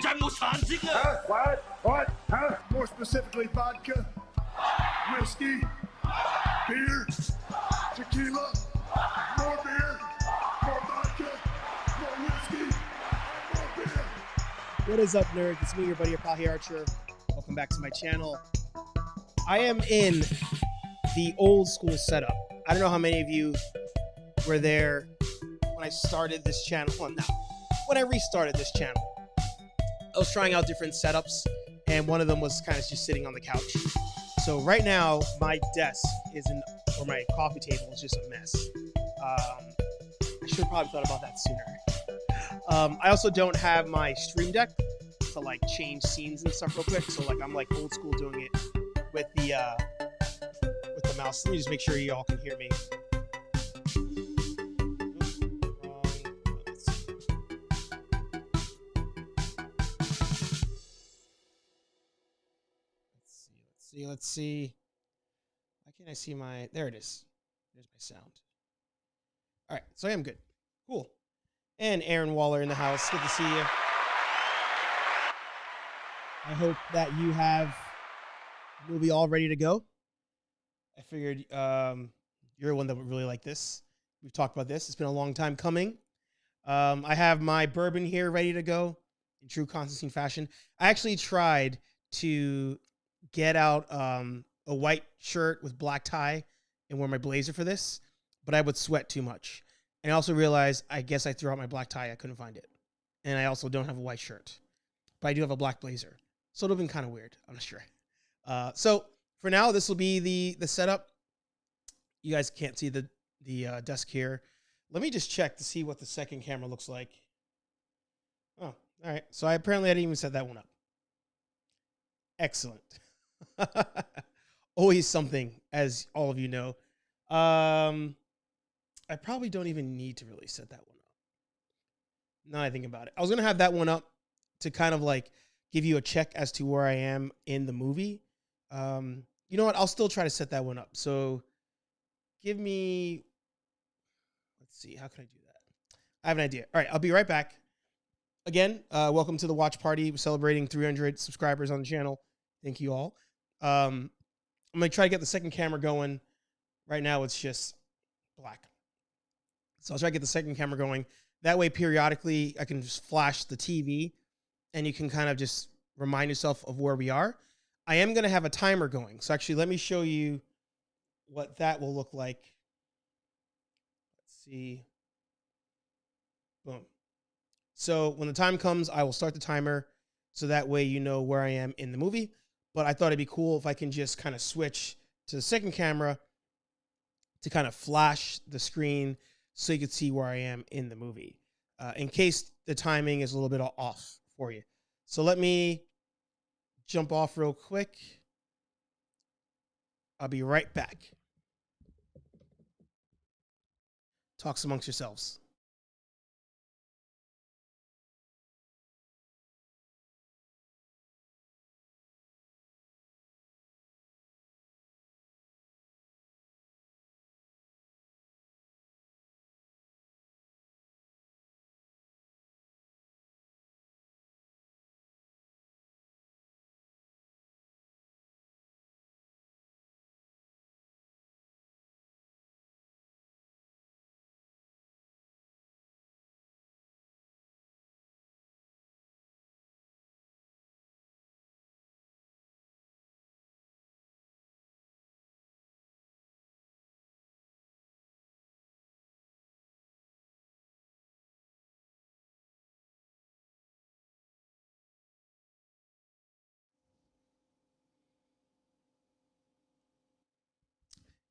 Huh? What? What? Huh? More specifically, vodka, whiskey, beer, tequila, more beer, more vodka, more whiskey, more beer. What is up, nerds? It's me, your buddy, your pal, HeyArcher. Welcome back to my channel. I am in the old school setup. I don't know how many of you were there when I started this channel. Well, no, when I restarted this channel. I was trying out different setups, and one of them was kind of just sitting on the couch. So right now, my desk or my coffee table is just a mess. I should have probably thought about that sooner. I also don't have my stream deck to like change scenes and stuff real quick. So like I'm like old school doing it with the mouse. Let me just make sure you all can hear me. Let's see. Why can't I see my... There it is. There's my sound. All right, so I am good. Cool. And Aaron Waller in the house. Good to see you. I hope that you have the movie all ready to go. I figured you're one that would really like this. We've talked about this. It's been a long time coming. I have my bourbon here ready to go in true Constantine fashion. I actually tried to get out a white shirt with black tie and wear my blazer for this, but I would sweat too much. And I also realized, I guess I threw out my black tie. I couldn't find it. And I also don't have a white shirt, but I do have a black blazer. So it'll have been kind of weird. I'm not sure. So for now, this will be the setup. You guys can't see the desk here. Let me just check to see what the second camera looks like. Oh, all right. So I didn't even set that one up. Excellent. Always something, as all of you know. I probably don't even need to really set that one up. Now I think about it. I was going to have that one up to kind of like give you a check as to where I am in the movie. You know what? I'll still try to set that one up. So give me, let's see. How can I do that? I have an idea. All right. I'll be right back. Again, welcome to the watch party. We're celebrating 300 subscribers on the channel. Thank you all. I'm going to try to get the second camera going. Right now, it's just black. So I'll try to get the second camera going. That way, periodically, I can just flash the TV, and you can kind of just remind yourself of where we are. I am going to have a timer going. So actually, let me show you what that will look like. Let's see. Boom. So when the time comes, I will start the timer. So that way, you know where I am in the movie. But I thought it'd be cool if I can just kind of switch to the second camera to kind of flash the screen so you can see where I am in the movie, in case the timing is a little bit off for you. So let me jump off real quick. I'll be right back. Talks amongst yourselves.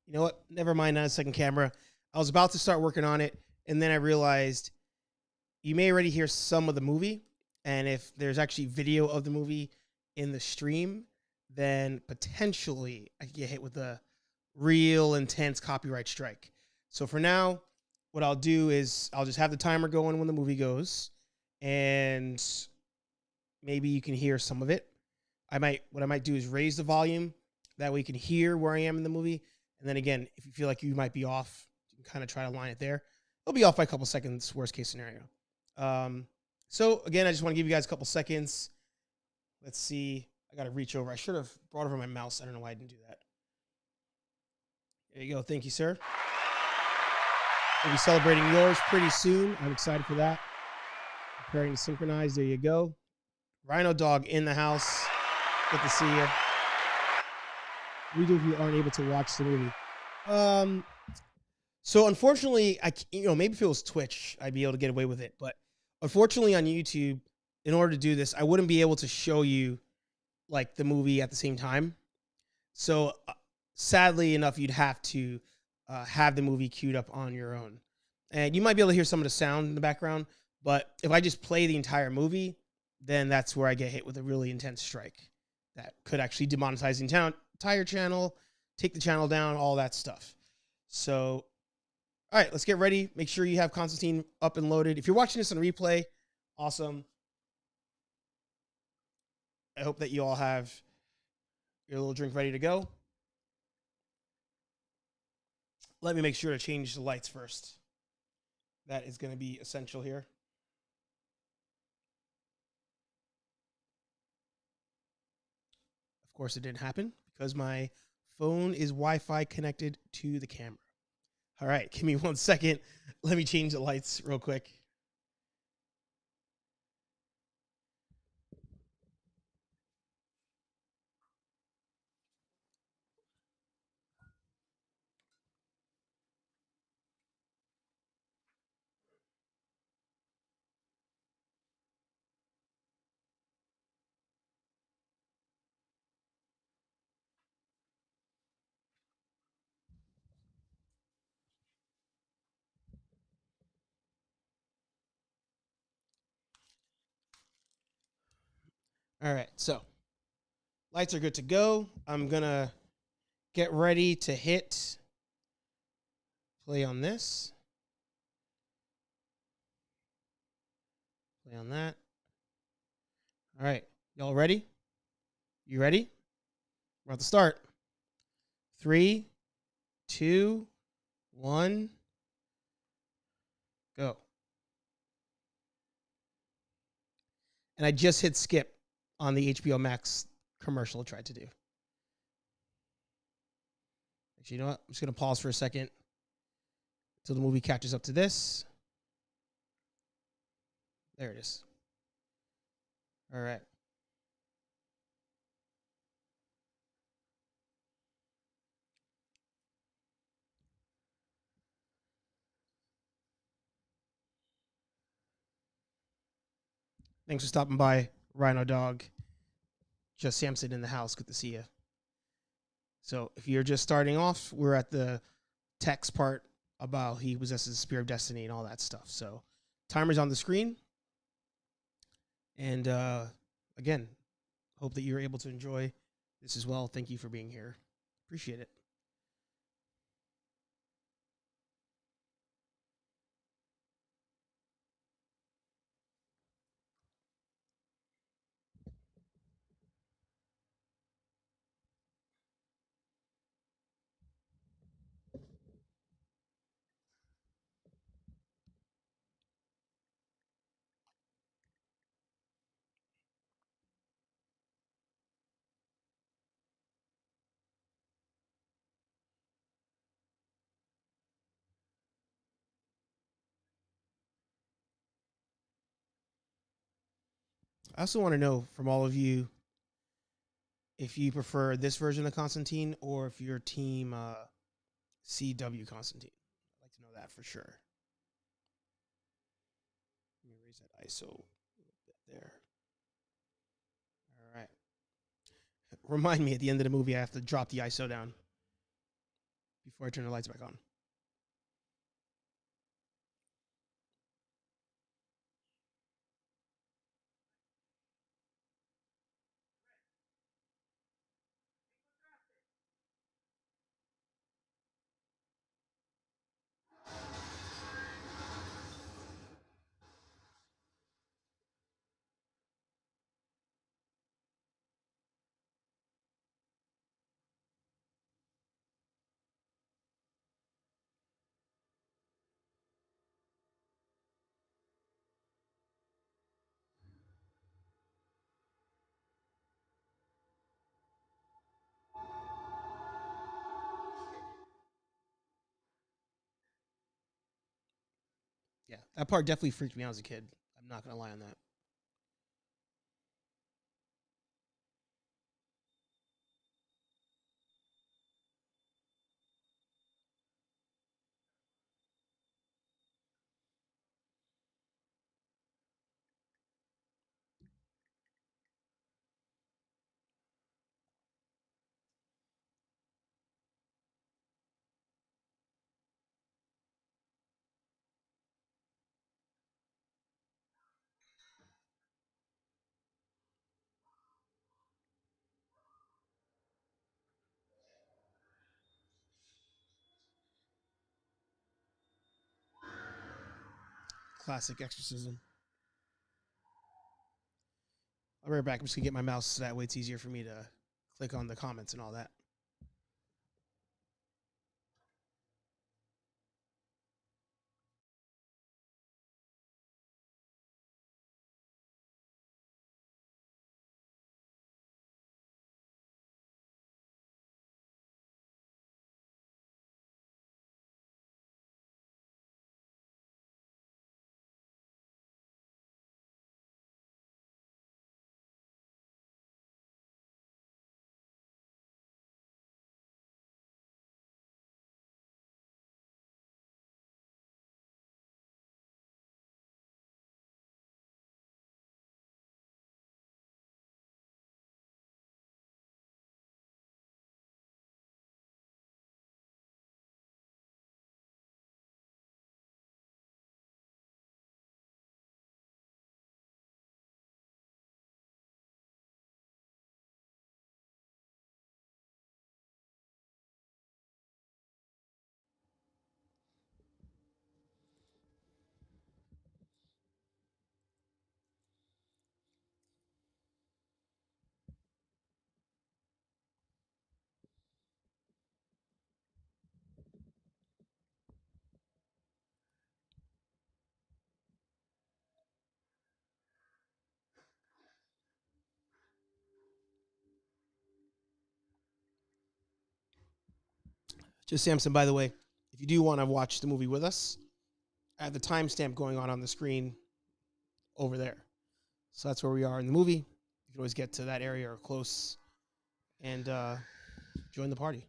You know what? Never mind, not a second camera. I was about to start working on it, and then I realized you may already hear some of the movie, and if there's actually video of the movie in the stream, then potentially I could get hit with a real intense copyright strike. So for now, what I'll do is I'll just have the timer going when the movie goes, and maybe you can hear some of it. What I might do is raise the volume. That way you can hear where I am in the movie. And then again, if you feel like you might be off, you can kind of try to line it there. It'll be off by a couple seconds, worst case scenario. So again, I just want to give you guys a couple seconds. Let's see. I got to reach over. I should have brought over my mouse. I don't know why I didn't do that. There you go. Thank you, sir. We'll be celebrating yours pretty soon. I'm excited for that. Preparing to synchronize. There you go. Rhino Dog in the house. Good to see you. We do if you aren't able to watch the movie. So unfortunately, maybe if it was Twitch, I'd be able to get away with it. But unfortunately on YouTube, in order to do this, I wouldn't be able to show you like the movie at the same time. So sadly enough, you'd have to have the movie queued up on your own. And you might be able to hear some of the sound in the background. But if I just play the entire movie, then that's where I get hit with a really intense strike that could actually demonetize the entire channel, take the channel down, all that stuff. So, all right, let's get ready. Make sure you have Constantine up and loaded. If you're watching this on replay, awesome. I hope that you all have your little drink ready to go. Let me make sure to change the lights first. That is going to be essential here. Of course, it didn't happen because my phone is Wi-Fi connected to the camera. All right, give me 1 second. Let me change the lights real quick. All right, so lights are good to go. I'm going to get ready to hit play on this. Play on that. All right, y'all ready? You ready? We're about to start. 3, 2, 1, go. And I just hit skip on the HBO Max commercial I tried to do. Actually, you know what? I'm just going to pause for a second until the movie catches up to this. There it is. All right. Thanks for stopping by, Rhino Dog. Just Samson in the house. Good to see you. So if you're just starting off, we're at the text part about he possesses the Spear of Destiny and all that stuff. So timer's on the screen. And again, hope that you're able to enjoy this as well. Thank you for being here. Appreciate it. I also want to know from all of you if you prefer this version of Constantine or if you're team CW Constantine. I'd like to know that for sure. Let me raise that ISO a little bit there. All right. Remind me at the end of the movie I have to drop the ISO down before I turn the lights back on. Yeah, that part definitely freaked me out as a kid. I'm not gonna lie on that. Classic exorcism. I'll be right back. I'm just gonna get my mouse so that way it's easier for me to click on the comments and all that. Just Samson, by the way, if you do want to watch the movie with us, I have the timestamp going on the screen over there. So that's where we are in the movie. You can always get to that area or close and join the party.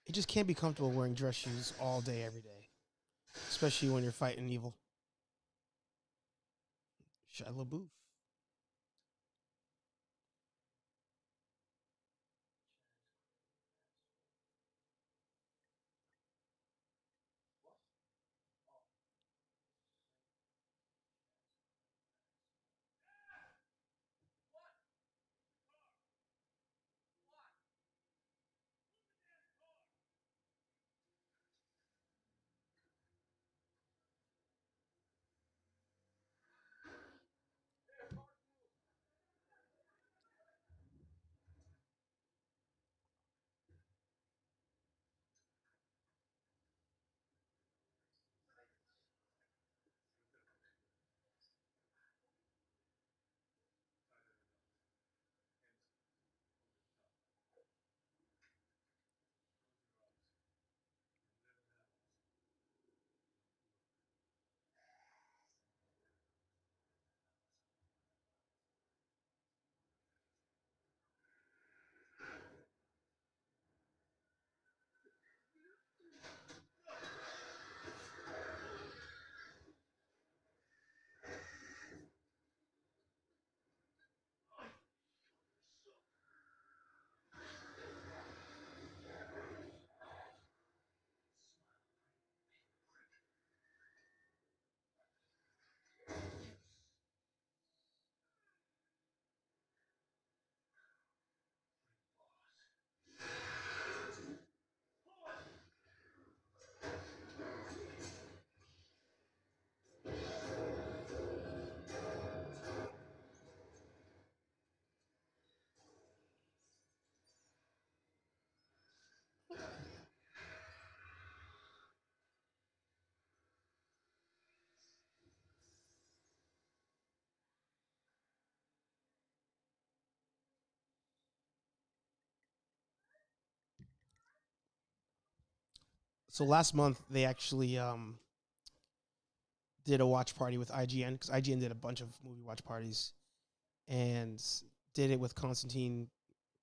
It just can't be comfortable wearing dress shoes all day, every day, especially when you're fighting evil. Shia LaBeouf. So last month they actually did a watch party with IGN because IGN did a bunch of movie watch parties and did it with Constantine,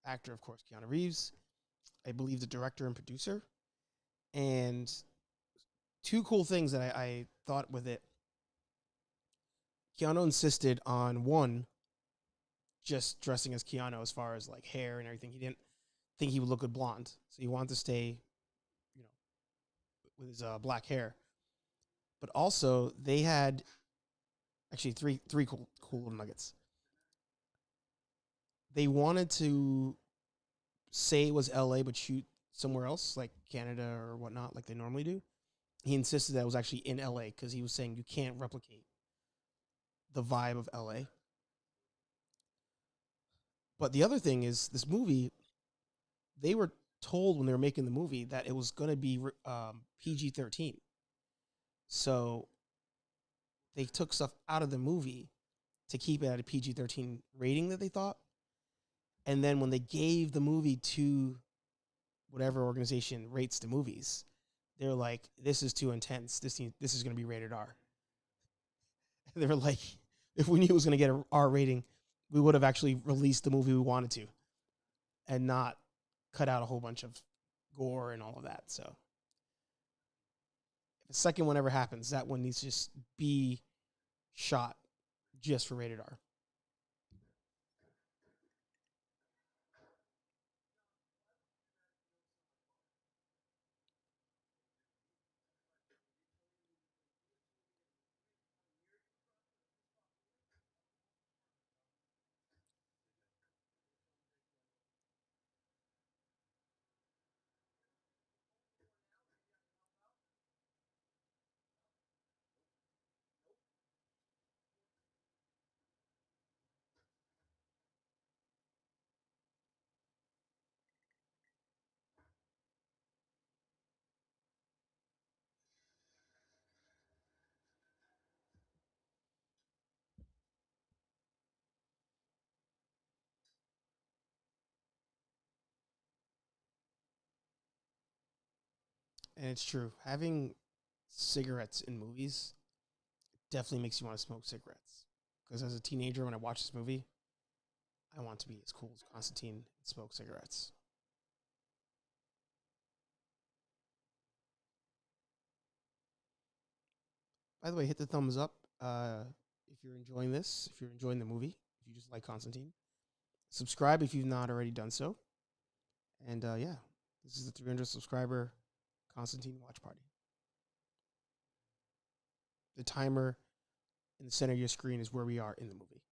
actor of course Keanu Reeves, I believe the director and producer, and two cool things that I thought with it. Keanu insisted on one, just dressing as Keanu as far as like hair and everything. He didn't think he would look good blonde, so he wanted to stay, you know, with his black hair. But also they had actually three cool little nuggets. They wanted to say it was LA but shoot somewhere else, like Canada or whatnot, like they normally do. He insisted that it was actually in LA because he was saying you can't replicate the vibe of LA. But the other thing is, this movie, they were told when they were making the movie that it was going to be PG-13. So they took stuff out of the movie to keep it at a PG-13 rating that they thought. And then when they gave the movie to whatever organization rates the movies, they're like, "This is too intense. This is going to be rated R." They were like, "If we knew it was going to get an R rating, we would have actually released the movie we wanted to, and not cut out a whole bunch of gore and all of that." So, if the second one ever happens, that one needs to just be shot just for rated R. And it's true. Having cigarettes in movies definitely makes you want to smoke cigarettes. Because as a teenager, when I watched this movie, I want to be as cool as Constantine and smoke cigarettes. By the way, hit the thumbs up if you're enjoying this, if you're enjoying the movie, if you just like Constantine. Subscribe if you've not already done so. And yeah, this is the 300 subscriber Constantine watch party. The timer in the center of your screen is where we are in the movie.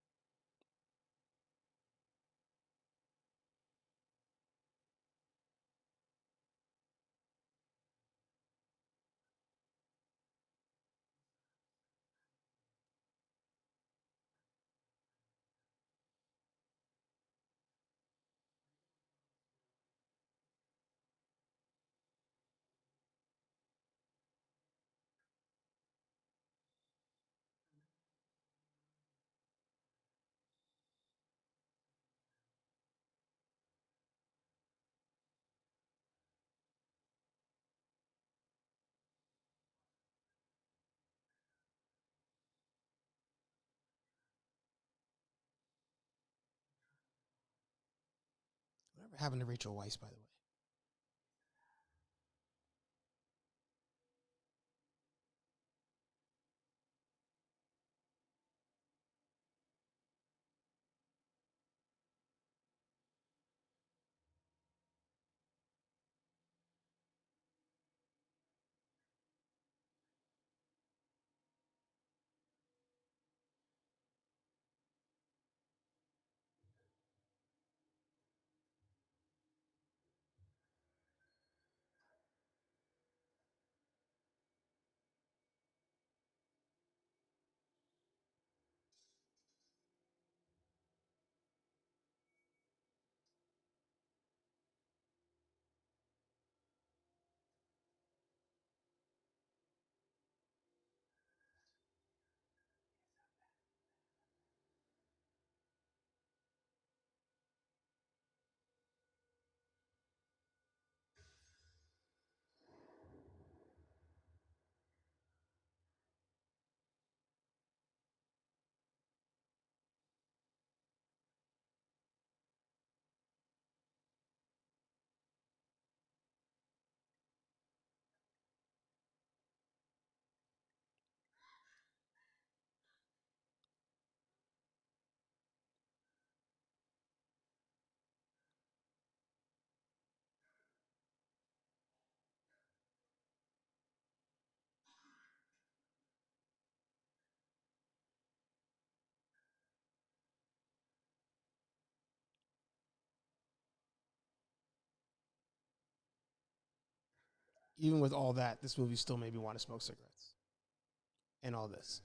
Whatever happened to Rachel Weisz, by the way? even with all that, this movie still made me want to smoke cigarettes and all this.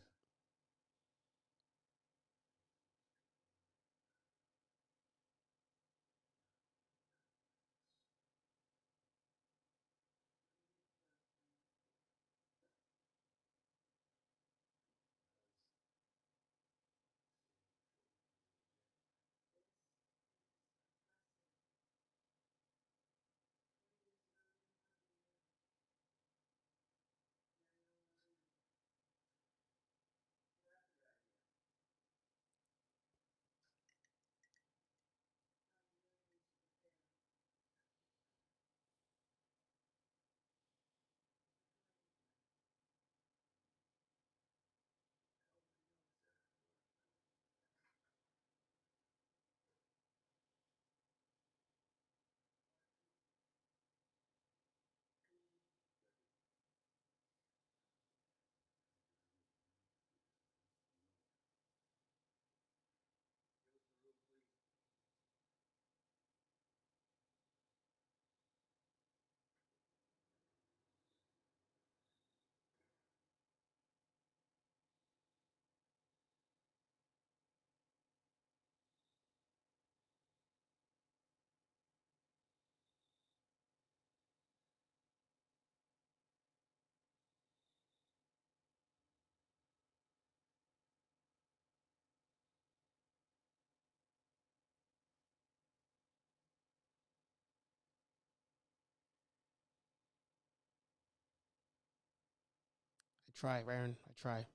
I try, Aaron. I try.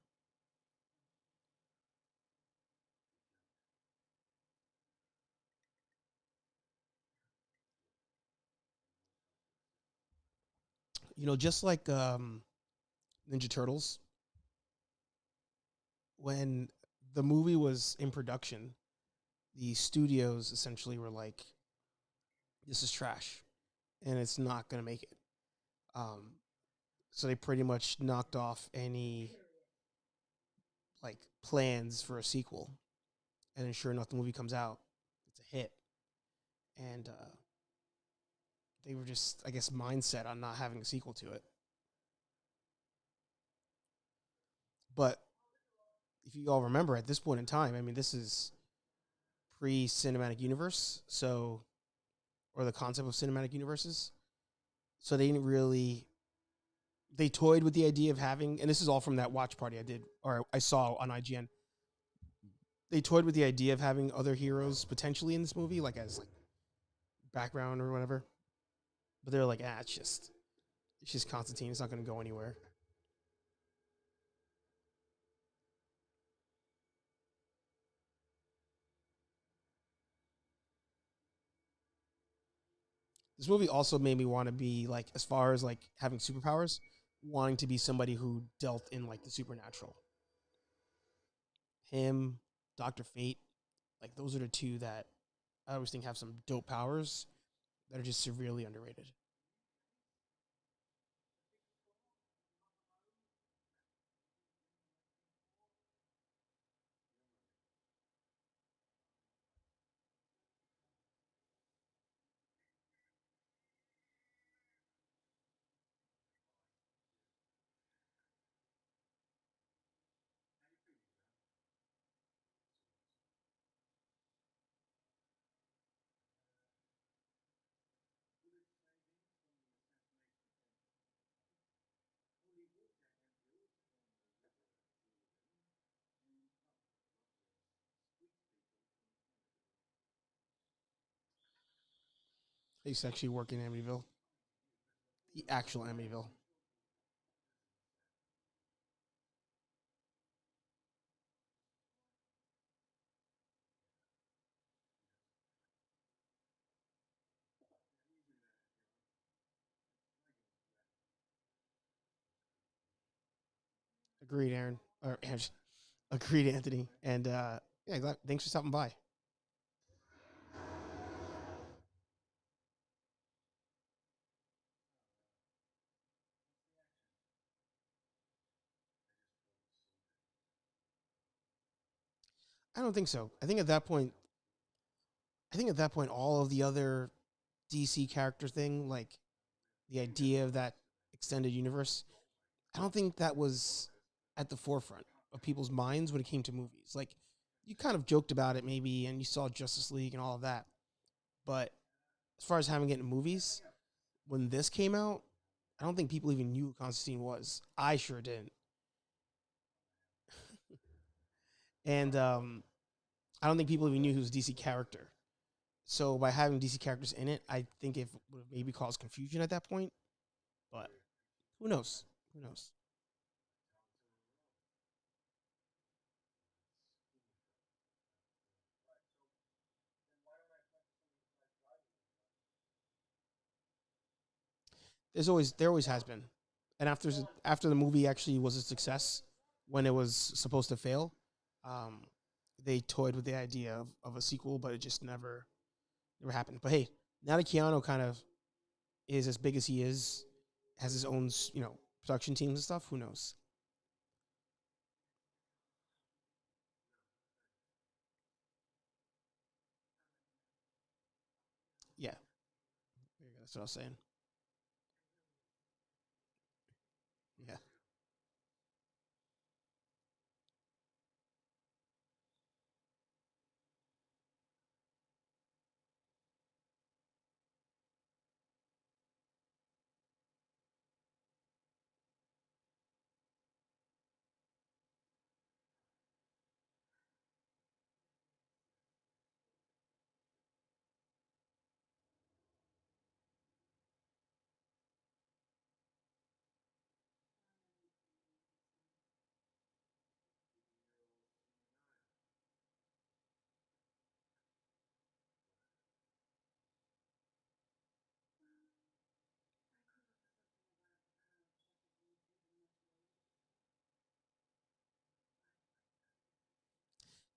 Just like Ninja Turtles, when the movie was in production, the studios essentially were like, "This is trash, and it's not gonna make it." Um, so they pretty much knocked off any like plans for a sequel, and then sure enough, the movie comes out, it's a hit, and they were just, I guess, mindset on not having a sequel to it. But if you all remember, at this point in time, I mean, this is pre-cinematic universe, so or the concept of cinematic universes. So they didn't really they toyed with the idea of having, and this is all from that watch party I did or I saw on IGN. They toyed with the idea of having other heroes potentially in this movie, like as like background or whatever. But they're like, it's just Constantine. It's not going to go anywhere. This movie also made me want to be like, as far as like having superpowers, wanting to be somebody who dealt in like the supernatural. Him, Doctor Fate, like those are the two that I always think have some dope powers that are just severely underrated. He's actually working in Amityville, the actual Amityville. Agreed, Aaron. Or agreed, Anthony. And yeah, thanks for stopping by. I don't think so. I think at that point, all of the other DC character thing, like the idea of that extended universe, I don't think that was at the forefront of people's minds when it came to movies. Like, you kind of joked about it maybe, and you saw Justice League and all of that, but as far as having it in movies, when this came out, I don't think people even knew who Constantine was. I sure didn't, and I don't think people even knew he was a DC character. So by having DC characters in it, I think it would have maybe caused confusion at that point. But who knows? Who knows? There always has been, and after the movie actually was a success, when it was supposed to fail, um, they toyed with the idea of a sequel, but it just never happened. But hey, now that Keanu kind of is as big as he is, has his own production teams and stuff. Who knows? Yeah, that's what I was saying. Yeah.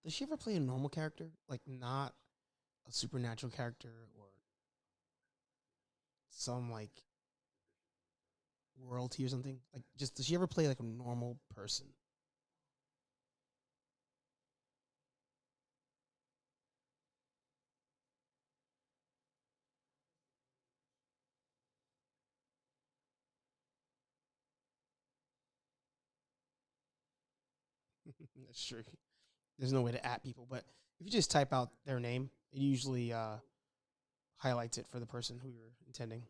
Does she ever play a normal character, like not a supernatural character or some like royalty or something? Like, just does she ever play like a normal person? That's true. There's no way to at people, but if you just type out their name, it usually highlights it for the person who you're intending.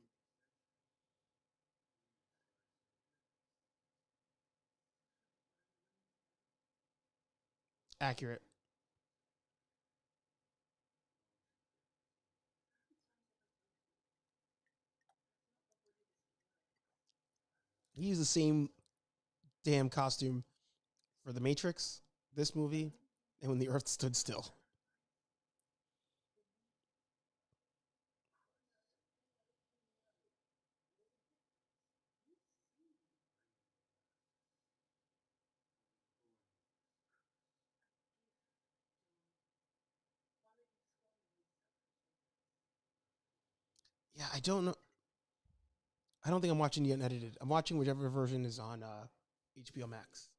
Accurate. He used the same damn costume for the Matrix, this movie, and when the Earth stood still. Yeah, I don't know. I don't think I'm watching the unedited. I'm watching whichever version is on HBO Max.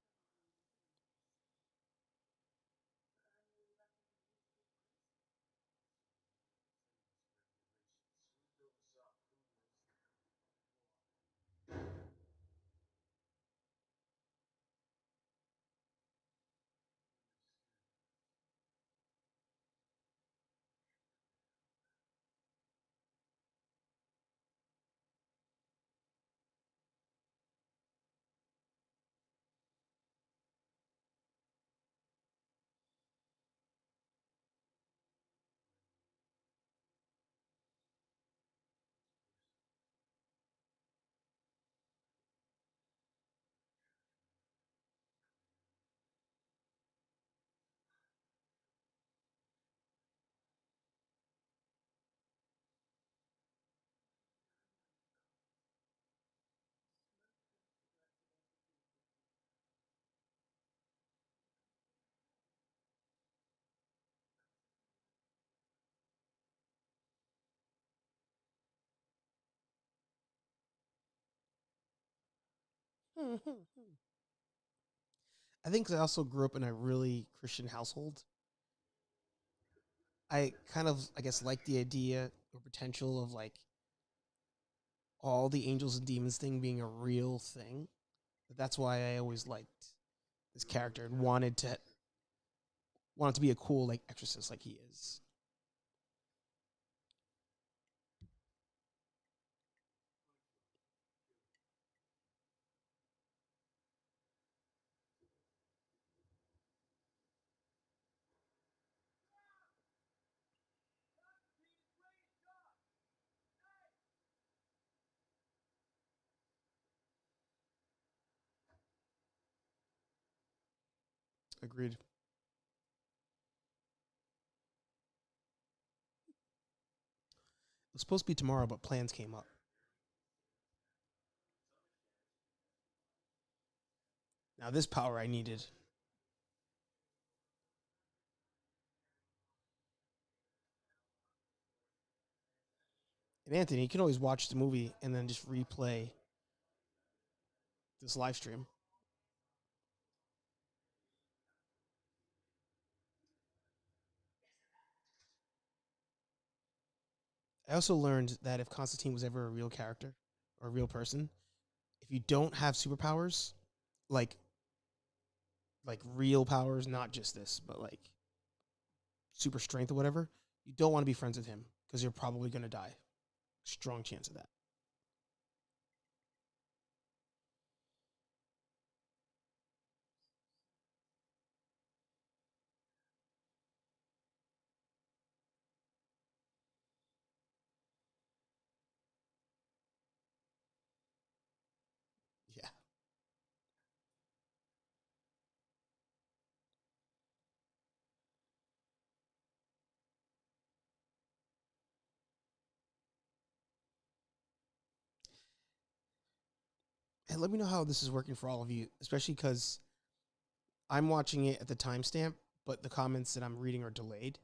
I think I also grew up in a really Christian household. I kind of, I guess, like the idea or potential of like all the angels and demons thing being a real thing. That's why I always liked this character and wanted to be a cool like exorcist like he is. Agreed. It was supposed to be tomorrow, but plans came up. Now this power I needed. And Anthony, you can always watch the movie and then just replay this live stream. I also learned that if Constantine was ever a real character or a real person, if you don't have superpowers, like real powers, not just this, but like super strength or whatever, you don't want to be friends with him because you're probably going to die. Strong chance of that. Yeah. And let me know how this is working for all of you, especially because I'm watching it at the timestamp, but the comments that I'm reading are delayed.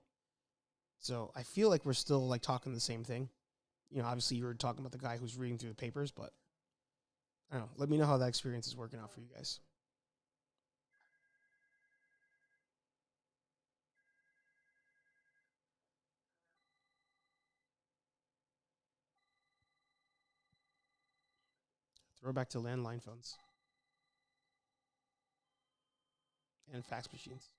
So I feel like we're still like talking the same thing. You know, obviously you were talking about the guy who's reading through the papers, but I don't know. Let me know how that experience is working out for you guys. Throw back to landline phones and fax machines.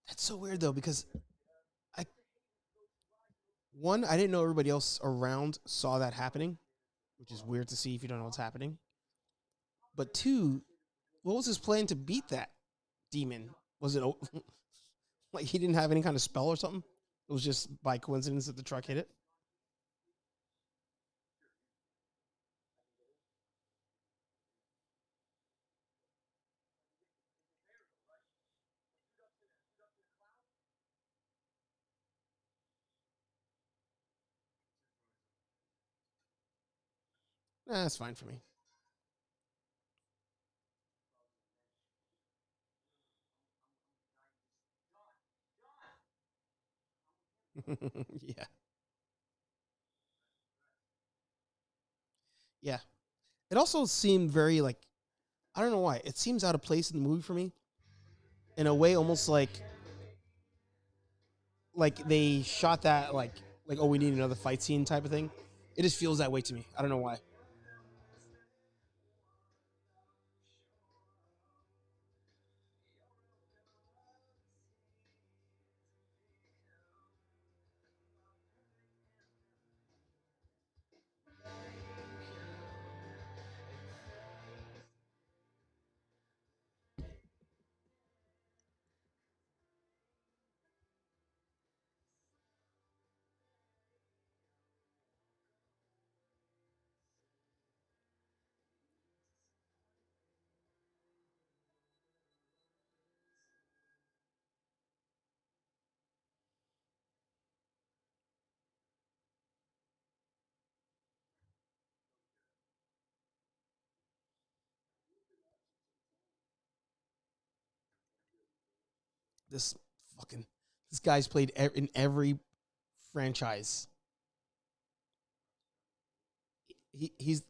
That's so weird though, because I one, I didn't know everybody else around saw that happening, which is weird to see if you don't know what's happening. But two, what was his plan to beat that demon? Was it like he didn't have any kind of spell or something? It was just by coincidence that the truck hit it. That's fine for me. Yeah. Yeah. It also seemed very like I don't know why. It seems out of place in the movie for me. In a way almost like they shot that like oh we need another fight scene type of thing. It just feels that way to me. I don't know why. This fucking this guy's played in every franchise. He's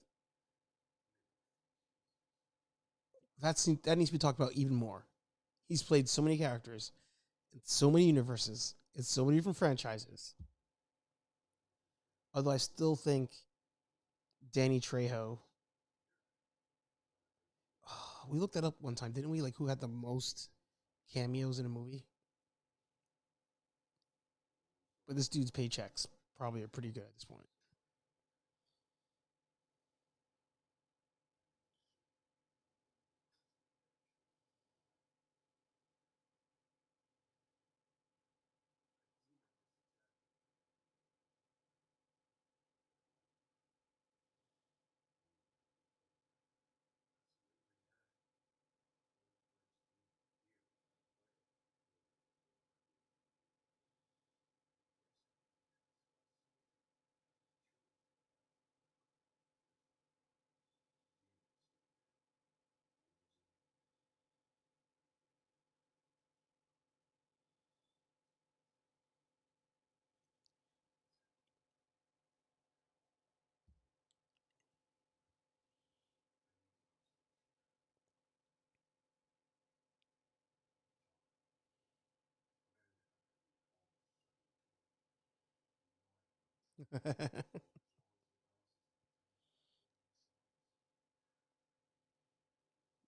that needs to be talked about even more. He's played so many characters in so many universes in so many different franchises. Although I still think Danny Trejo. We looked that up one time, didn't we? Like who had the most cameos in a movie? But this dude's paychecks probably are pretty good at this point.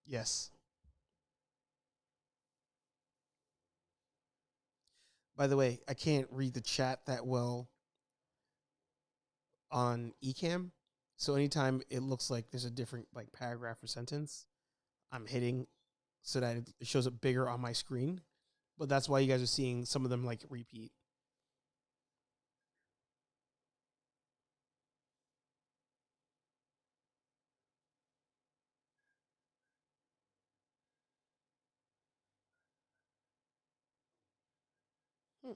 Yes. By the way, I can't read the chat that well on Ecamm. So anytime it looks like there's a different like paragraph or sentence, I'm hitting so that it shows up bigger on my screen. But that's why you guys are seeing some of them like repeat. Hmm.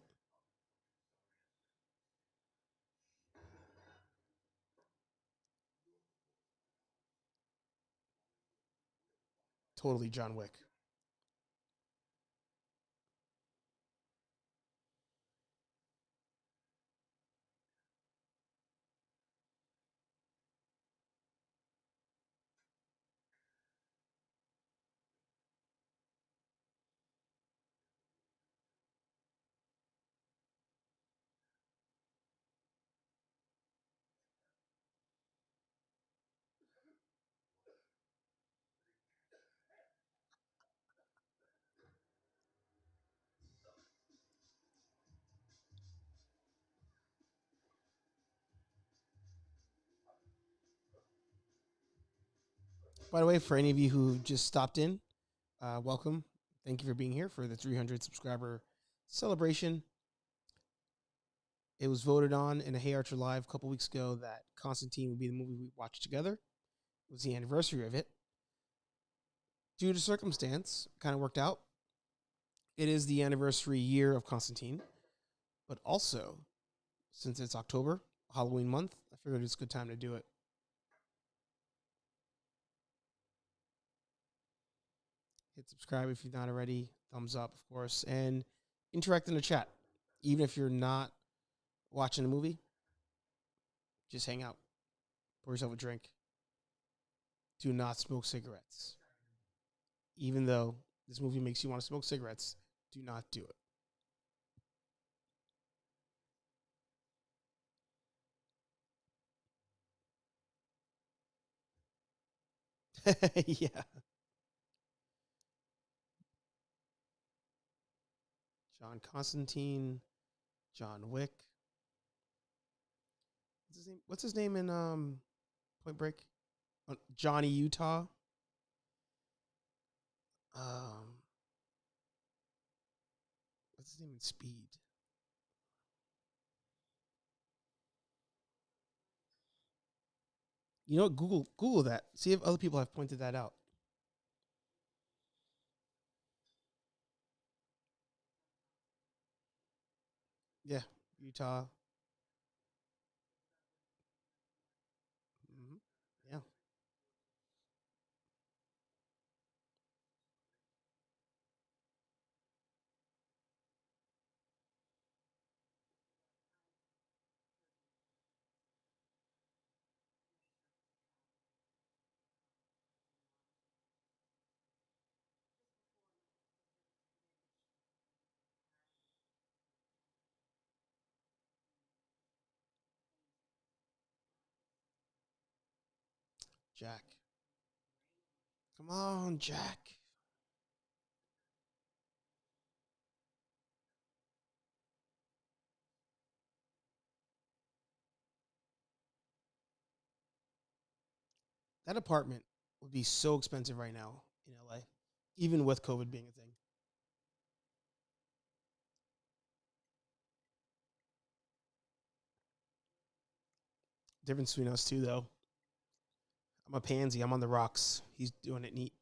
Totally John Wick. By the way, for any of you who just stopped in, welcome. Thank you for being here for the 300 subscriber celebration. It was voted on in a HeyArcher Live a couple weeks ago that Constantine would be the movie we watched together. It was the anniversary of it. Due to circumstance, kind of worked out. It is the anniversary year of Constantine, but also, since it's October, Halloween month, I figured it's a good time to do it. hit subscribe if you're not already. Thumbs up, of course, and interact in the chat. Even if you're not watching the movie, just hang out, pour yourself a drink. Do not smoke cigarettes. Even though this movie makes you want to smoke cigarettes, do not do it. Yeah. John Constantine, John Wick. What's his name in Point Break? Johnny Utah. Um, what's his name in Speed? You know what? Google that. See if other people have pointed that out. Yeah, Utah. Hmm. Yeah, Jack. Come on, Jack. That apartment would be so expensive right now in LA, even with COVID being a thing. Difference between us two, though. I'm a pansy. I'm on the rocks. He's doing it neat.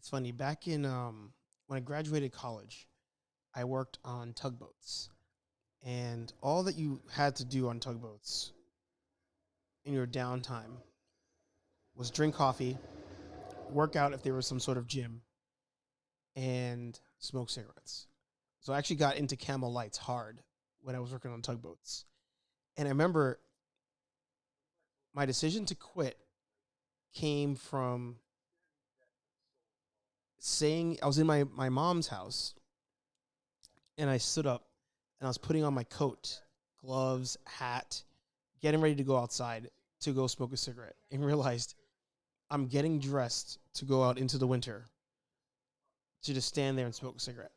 It's funny. Back in when I graduated college, I worked on tugboats, and all that you had to do on tugboats in your downtime was drink coffee, work out if there was some sort of gym, and smoke cigarettes. So I actually got into Camel Lights hard when I was working on tugboats. And I remember my decision to quit came from saying I was in my mom's house and I stood up and I was putting on my coat, gloves, hat, getting ready to go outside to go smoke a cigarette and realized I'm getting dressed to go out into the winter to just stand there and smoke a cigarette.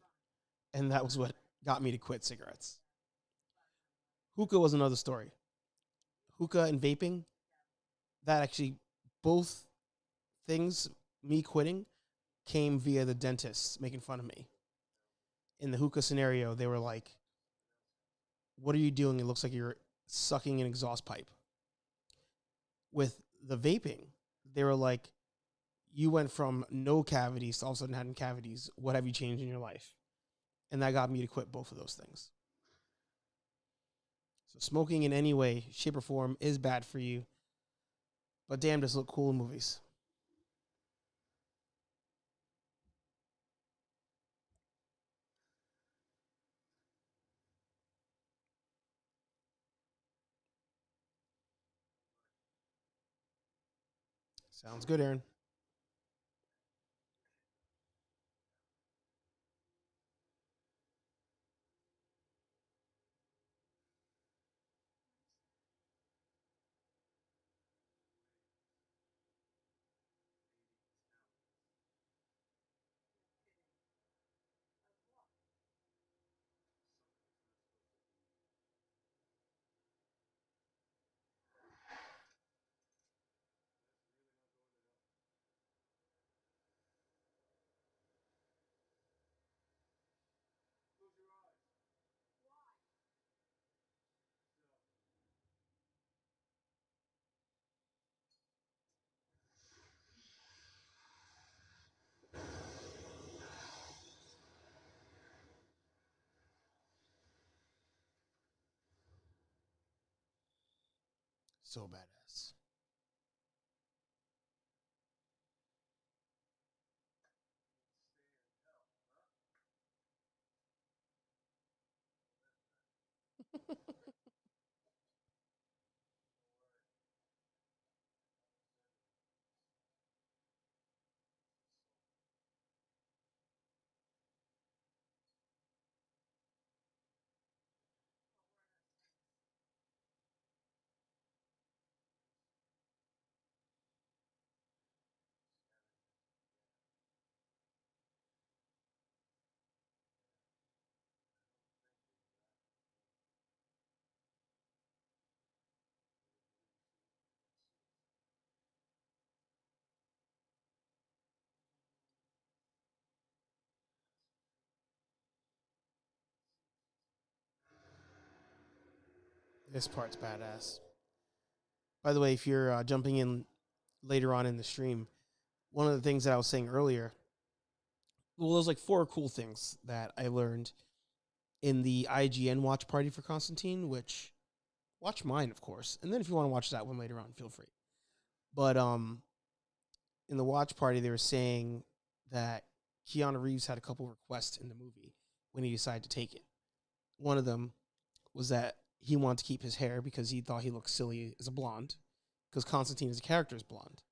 And that was what got me to quit cigarettes. Hookah was another story. Hookah and vaping, that actually both things, me quitting, came via the dentists making fun of me. In the hookah scenario, they were like, "What are you doing? It looks like you're sucking an exhaust pipe." With the vaping, they were like, "You went from no cavities to all of a sudden having cavities. What have you changed in your life?" And that got me to quit both of those things. So smoking in any way, shape, or form is bad for you. But damn, does it look cool in movies. Sounds good, Aaron. So badass. This part's badass. By the way, if you're jumping in later on in the stream, one of the things that I was saying earlier, well, there's like four cool things that I learned in the IGN watch party for Constantine, which watch mine, of course. And then if you want to watch that one later on, feel free. But in the watch party, they were saying that Keanu Reeves had a couple requests in the movie when he decided to take it. One of them was that he wanted to keep his hair because he thought he looked silly as a blonde, because Constantine as a character is blonde.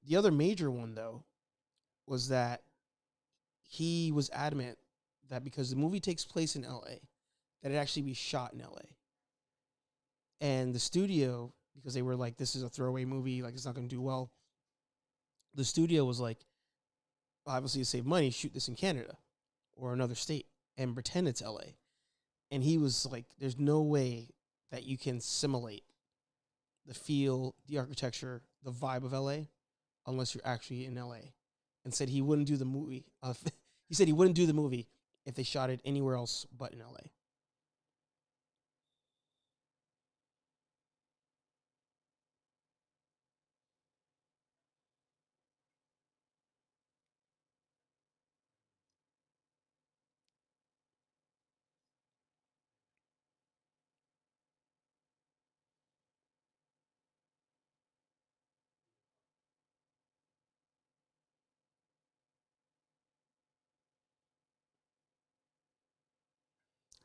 The other major one, though, was that he was adamant that because the movie takes place in LA, that it actually be shot in LA. And the studio, because they were like, this is a throwaway movie, like it's not going to do well, the studio was like, obviously to save money, shoot this in Canada or another state and pretend it's LA. And he was like, there's no way that you can simulate the feel, the architecture, the vibe of LA unless you're actually in LA. And said he wouldn't do the movie. He said he wouldn't do the movie if they shot it anywhere else but in LA.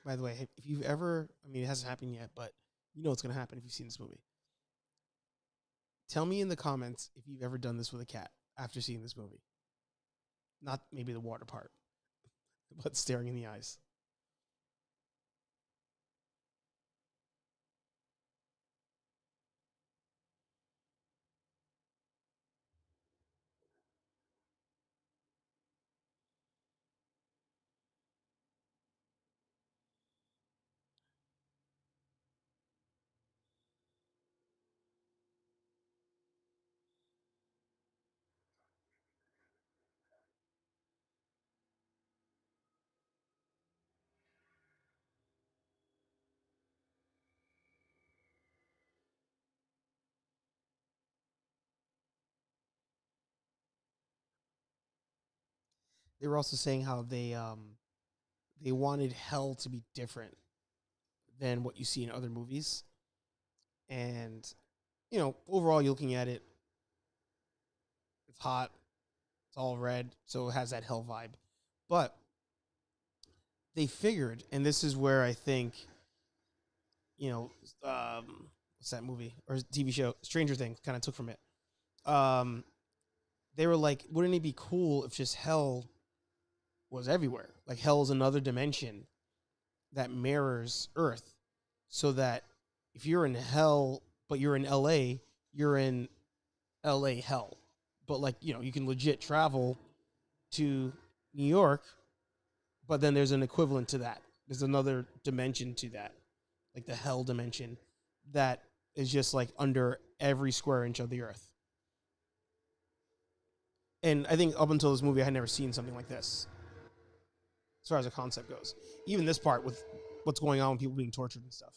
By the way, if you've ever, I mean, it hasn't happened yet, but you know what's going to happen if you've seen this movie. Tell me in the comments if you've ever done this with a cat after seeing this movie. Not maybe the water part, but staring in the eyes. They were also saying how they wanted hell to be different than what you see in other movies. And, you know, overall, you're looking at it, it's hot, it's all red, so it has that hell vibe. But they figured, and this is where I think, you know, what's that movie or TV show, Stranger Things, kind of took from it. Um, they were like, wouldn't it be cool if just hell was everywhere? Like hell is another dimension that mirrors Earth, so that if you're in hell but you're in LA, you're in LA hell. But like, you know, you can legit travel to New York, but then there's an equivalent to that. There's another dimension to that, like the hell dimension, that is just like under every square inch of the earth. And I think up until this movie, I had never seen something like this, as far as the concept goes. Even this part with what's going on with people being tortured and stuff.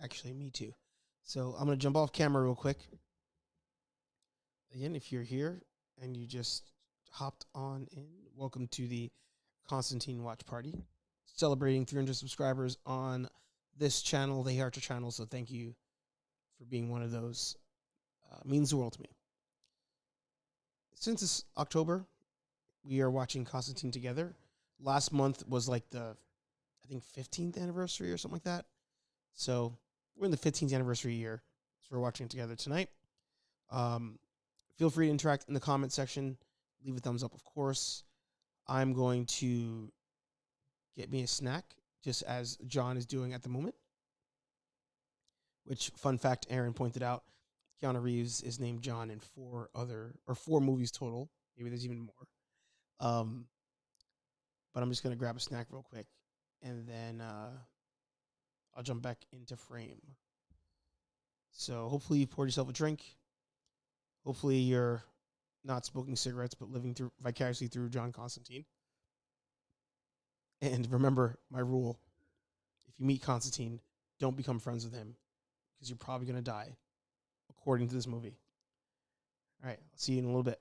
Actually, me too. So I'm gonna jump off camera real quick. Again, if you're here and you just hopped on in, welcome to the Constantine Watch Party, celebrating 300 subscribers on this channel, the HeyArcher channel. So thank you for being one of those. Means the world to me. Since it's October, we are watching Constantine together. Last month was like the, I think, 15th anniversary or something like that. So we're in the 15th anniversary year. So we're watching it together tonight. Feel free to interact in the comment section. Leave a thumbs up, of course. I'm going to get me a snack, just as John is doing at the moment. Which, fun fact, Aaron pointed out, Keanu Reeves is named John in four movies total. Maybe there's even more. But I'm just going to grab a snack real quick, and then I'll jump back into frame. So hopefully you poured yourself a drink. Hopefully you're not smoking cigarettes, but living through vicariously through John Constantine. And remember my rule: if you meet Constantine, don't become friends with him, because you're probably going to die, according to this movie. All right, I'll see you in a little bit.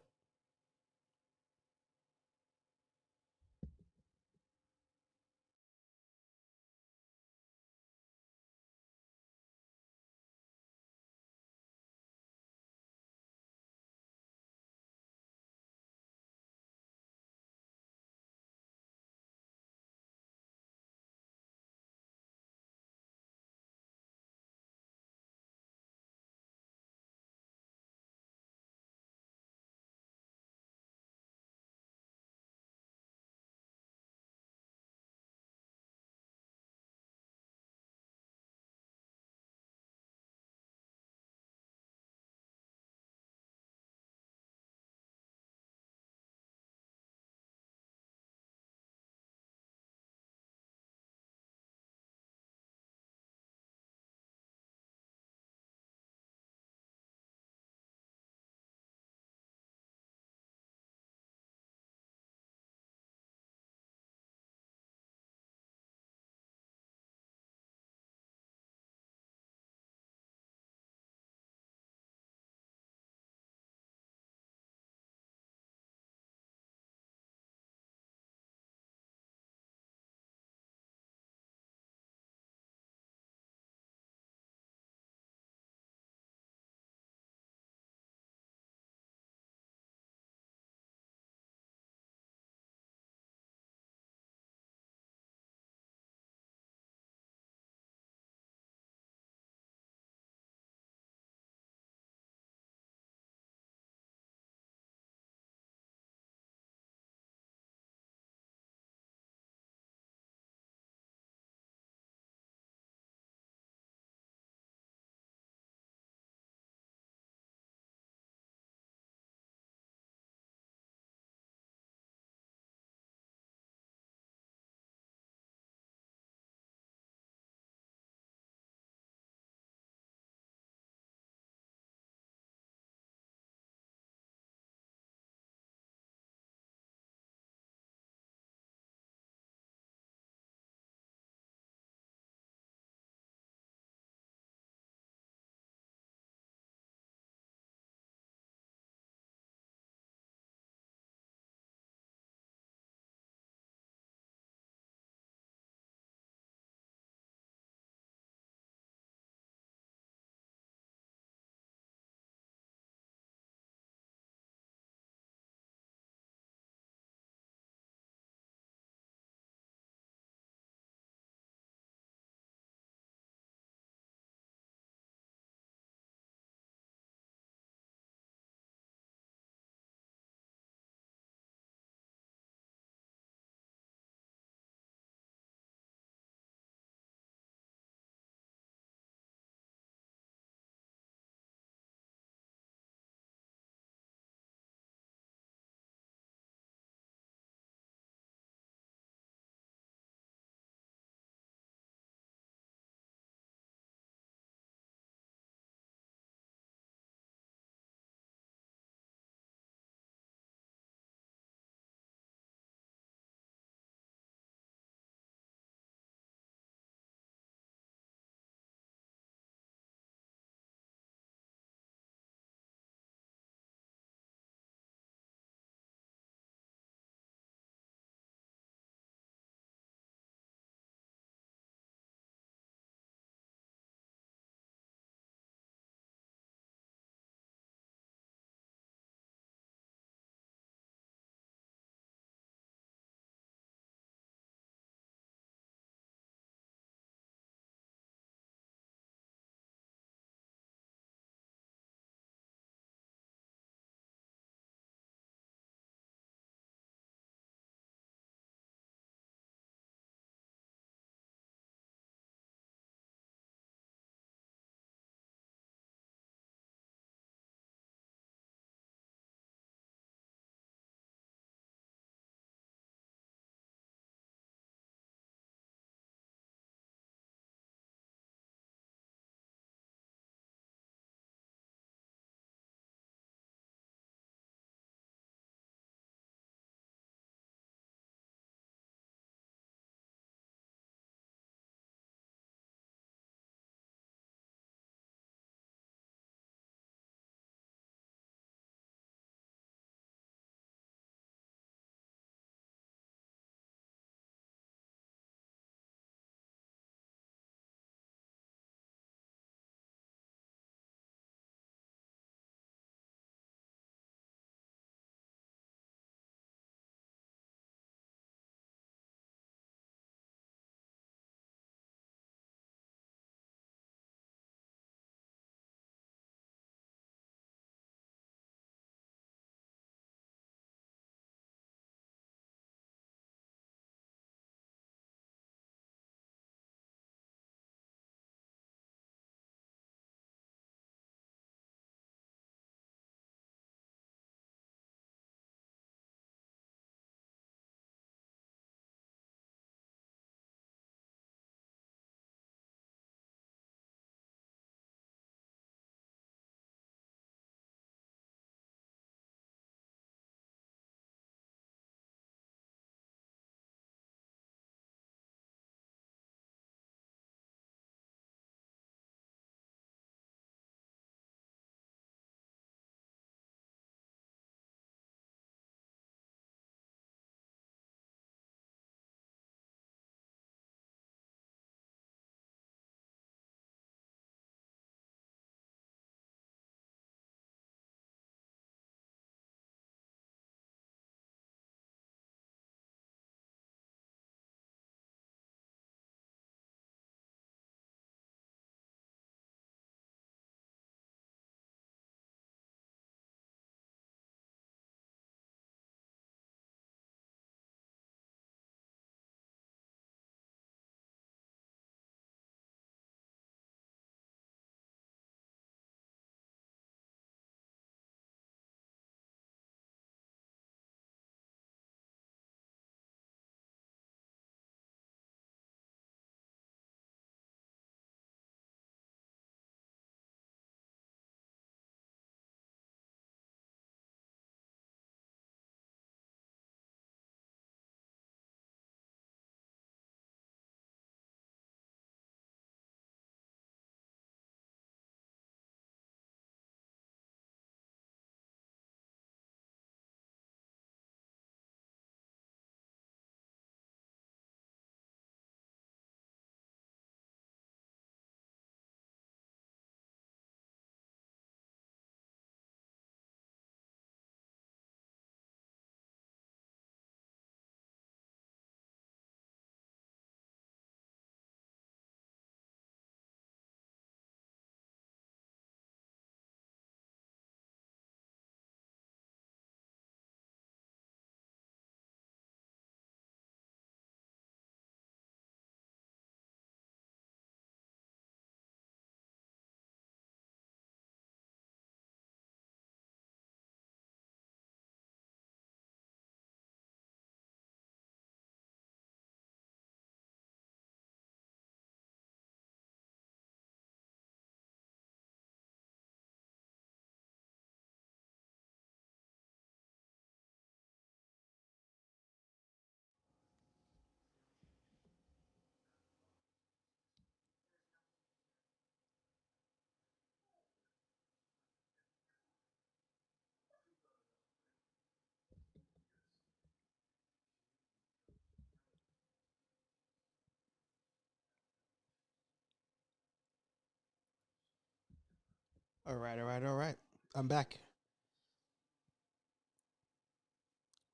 All right, all right, all right. I'm back.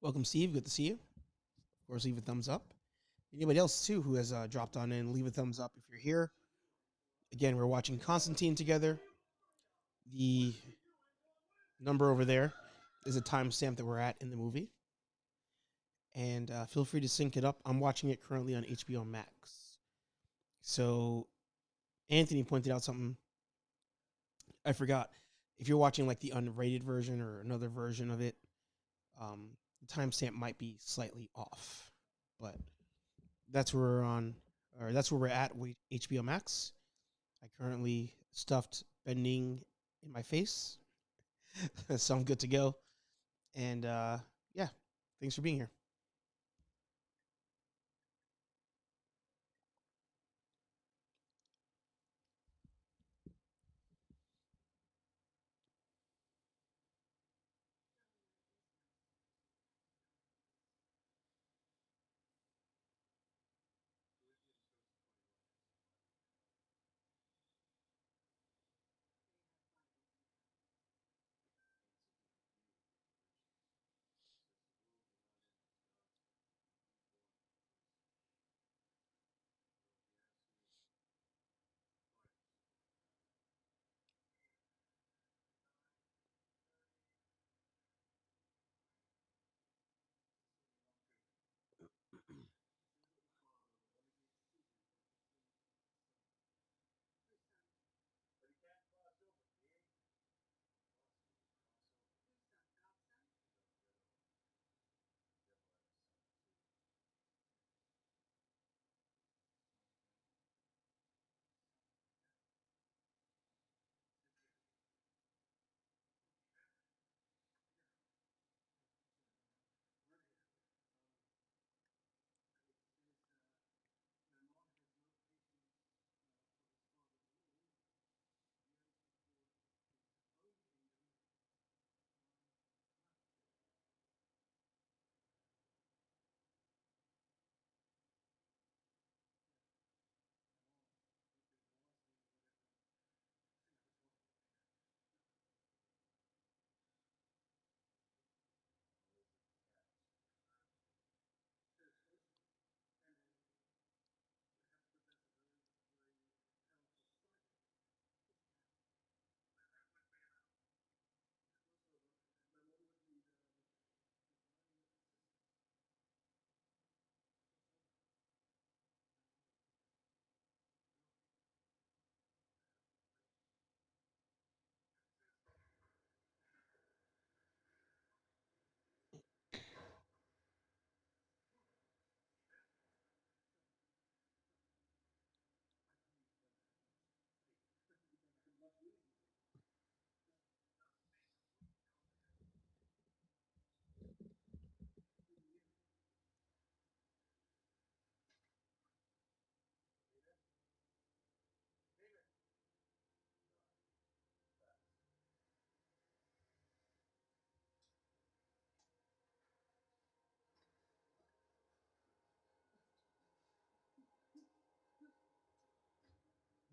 Welcome, Steve. Good to see you. Of course, leave a thumbs up. Anybody else too who has dropped on in, leave a thumbs up if you're here. Again, we're watching Constantine together. The number over there is a timestamp that we're at in the movie, and feel free to sync it up. I'm watching it currently on HBO Max. So Anthony pointed out something I forgot. If you're watching like the unrated version or another version of it, the timestamp might be slightly off, but that's where we're on, or that's where we're at with HBO Max. I currently stuffed bending in my face, so I'm good to go. And yeah, thanks for being here.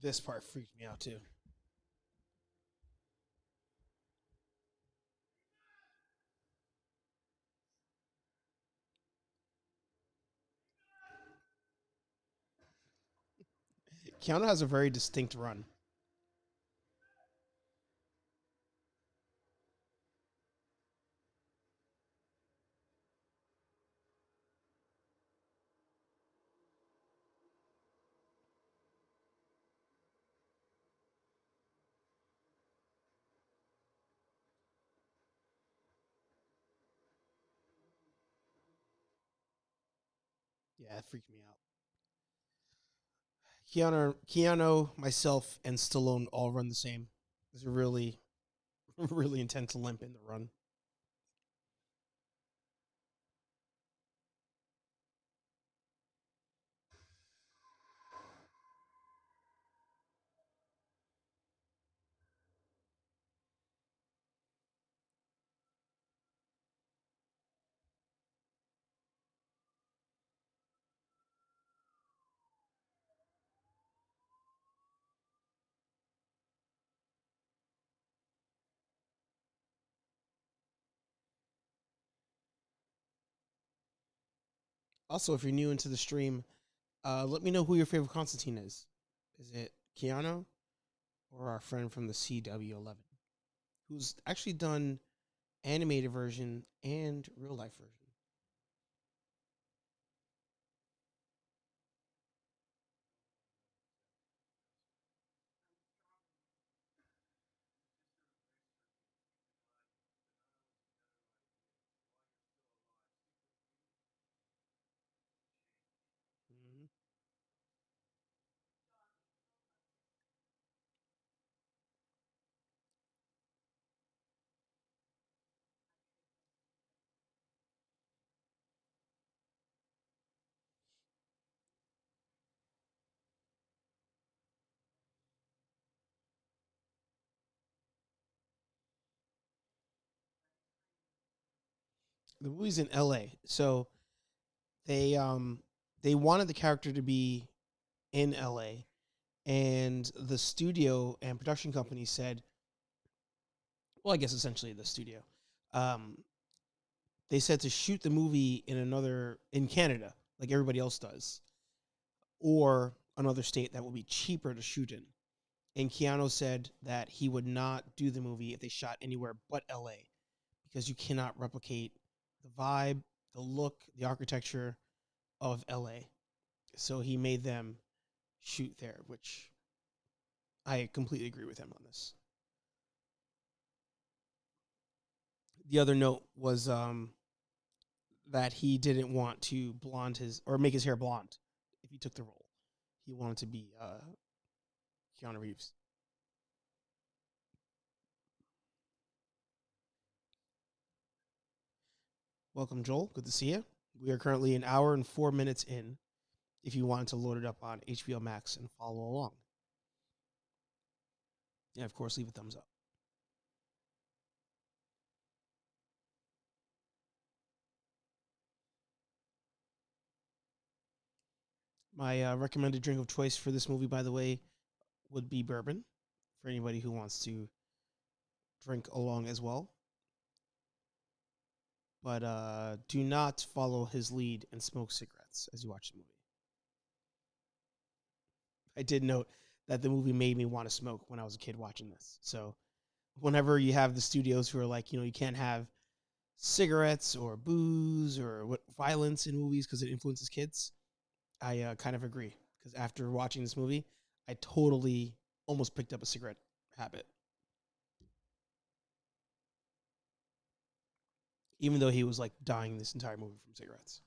This part freaked me out too. Keanu has a very distinct run. Yeah, it freaked me out. Keanu, myself, and Stallone all run the same. There's a really, really intense limp in the run. Also, if you're new into the stream, let me know who your favorite Constantine is. Is it Keanu or our friend from the CW11, who's actually done animated version and real life version? Mhm. The movie's in LA, so they um they wanted the character to be in LA, and the studio and production company said, well, I guess essentially the studio, um, they said to shoot the movie in Canada, like everybody else does, or another state that will be cheaper to shoot in. And Keanu said that he would not do the movie if they shot anywhere but LA because you cannot replicate the vibe, the look, the architecture of LA. So he made them shoot there, which I completely agree with him on this. The other note was that he didn't want to blonde his or make his hair blonde if he took the role. He wanted to be Keanu Reeves. Welcome, Joel. Good to see you. We are currently an hour and 4 minutes in. If you wanted to load it up on HBO Max and follow along, and of course, leave a thumbs up. My recommended drink of choice for this movie, by the way, would be bourbon for anybody who wants to drink along as well. But do not follow his lead and smoke cigarettes as you watch the movie. I did note that the movie made me want to smoke when I was a kid watching this. So whenever you have the studios who are like, you can't have cigarettes or booze or violence in movies because it influences kids, I kind of agree. Because after watching this movie, I totally almost picked up a cigarette habit, even though he was like dying this entire movie from cigarettes.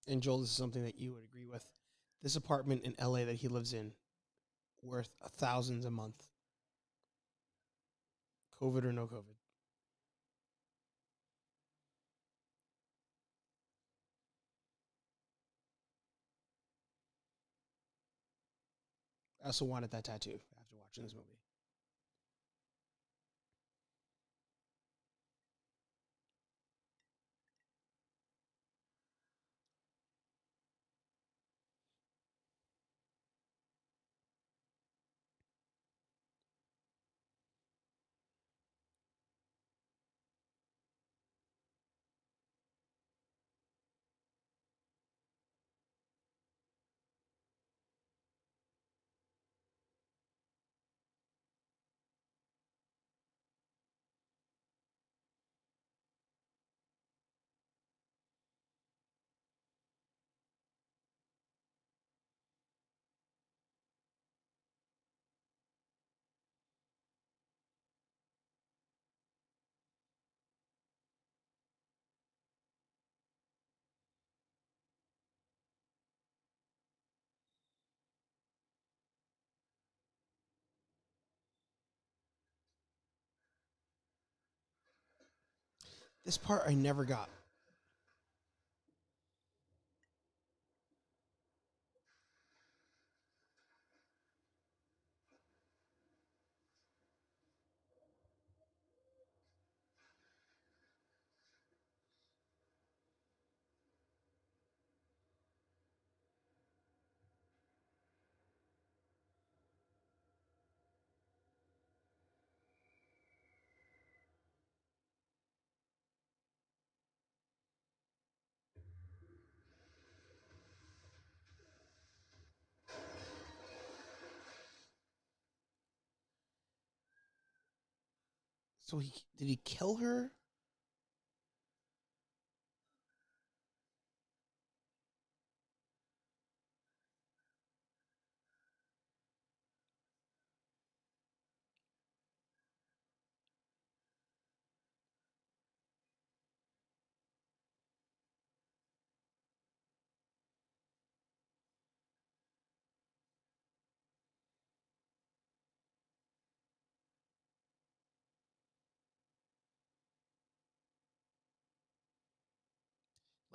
And Joel, this is something that you would agree with. This apartment in LA that he lives in, worth thousands a month, COVID or no COVID. I also wanted that tattoo after watching this movie. This part I never got. So he did he kill her?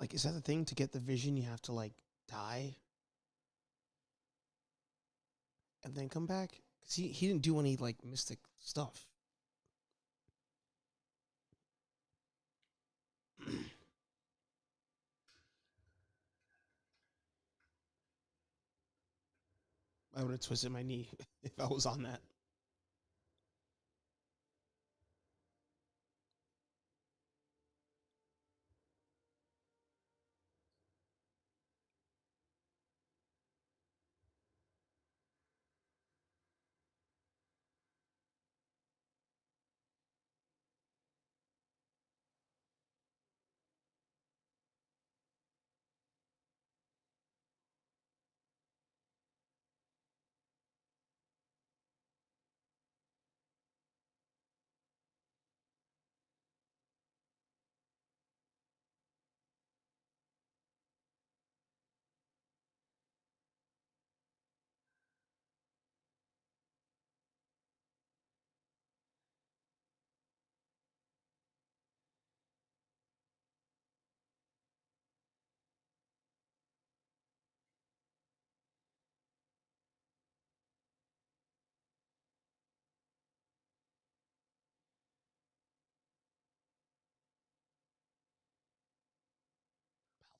Like, is that the thing? To get the vision, you have to like die and then come back? Because he didn't do any like mystic stuff. I would have twisted my knee if I was on that.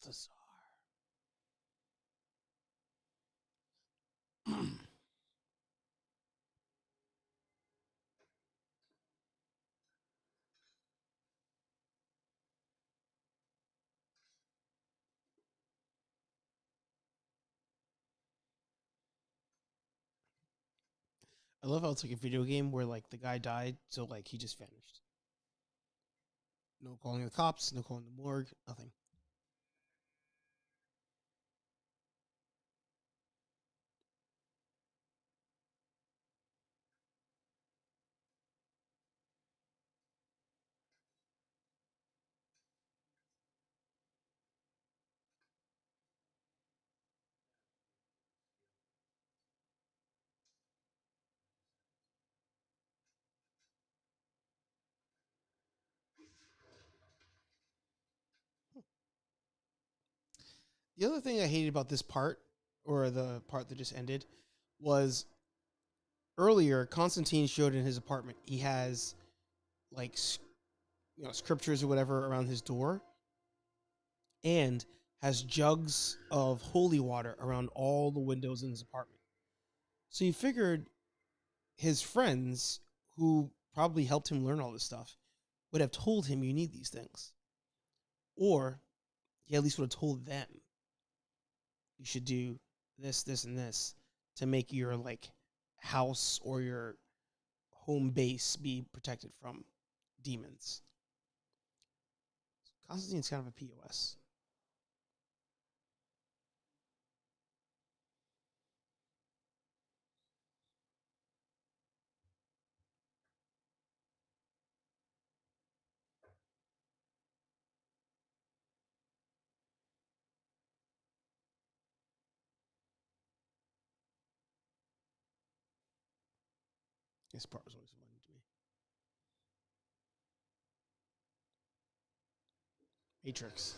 Balthazar. I love how it's like a video game where like the guy died, so like he just vanished. No calling the cops, no calling the morgue, nothing. The other thing I hated about this part, or the part that just ended, was earlier Constantine showed in his apartment he has like scriptures or whatever around his door, and has jugs of holy water around all the windows in his apartment. So you figured his friends, who probably helped him learn all this stuff, would have told him you need these things, or he at least would have told them you should do this, this, and this to make your like house or your home base be protected from demons. Constantine's kind of a POS. This part was always funny to me. Matrix.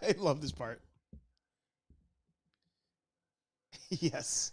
I love this part. Yes.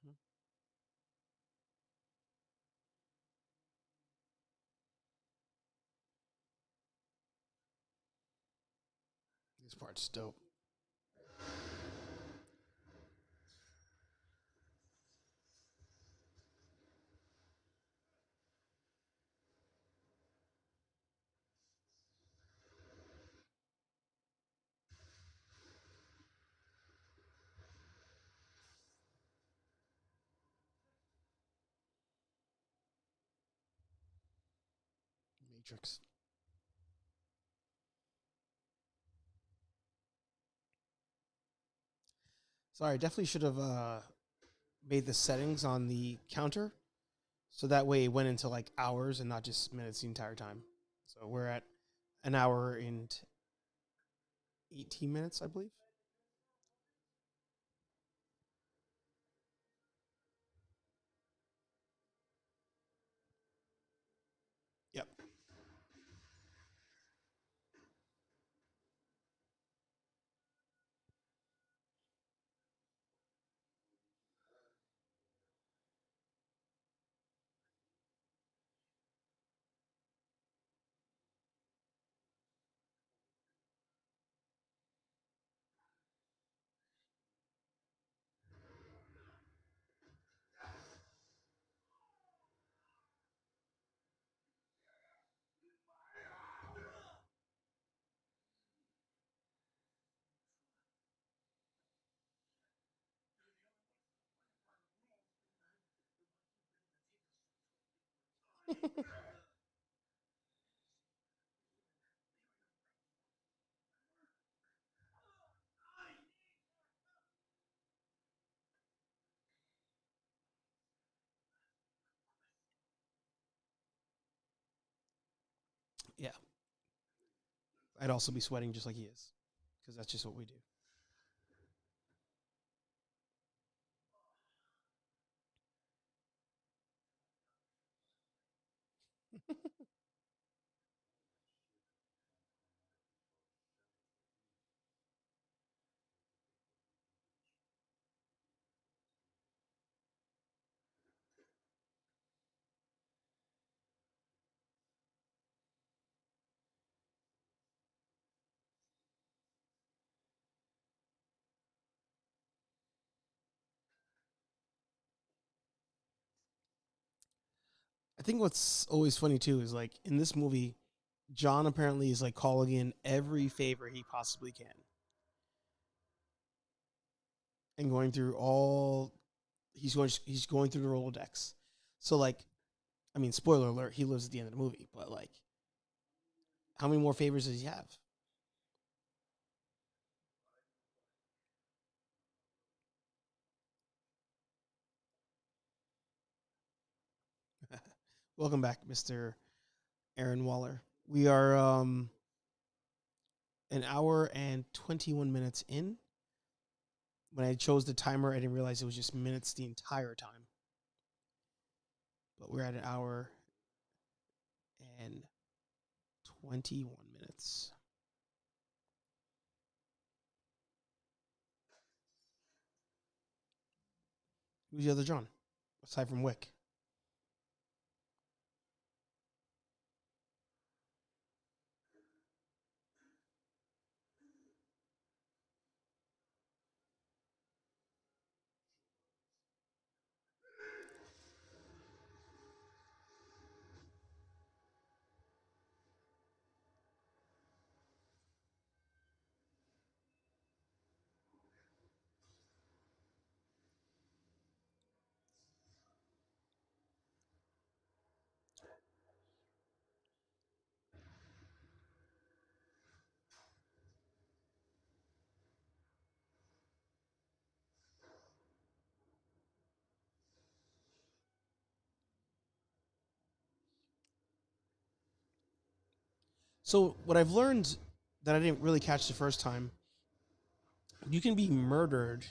Mhm. This part's dope. Matrix. Sorry, definitely should have made the settings on the counter so that way it went into like hours and not just minutes the entire time. So we're at an hour and 18 minutes, I believe. Yep. Yeah. I'd also be sweating just like he is because that's just what we do. I think what's always funny too is like in this movie, John apparently is like calling in every favor he possibly can and going through all he's going through the Rolodex. So like, I mean, spoiler alert, he lives at the end of the movie, but like, how many more favors does he have? Welcome back, Mr. Aaron Waller. We are an hour and 21 minutes in. When I chose the timer, I didn't realize it was just minutes the entire time. But we're at an hour and 21 minutes. Who's the other John? Aside from Wick. So what I've learned that I didn't really catch the first time, you can be murdered,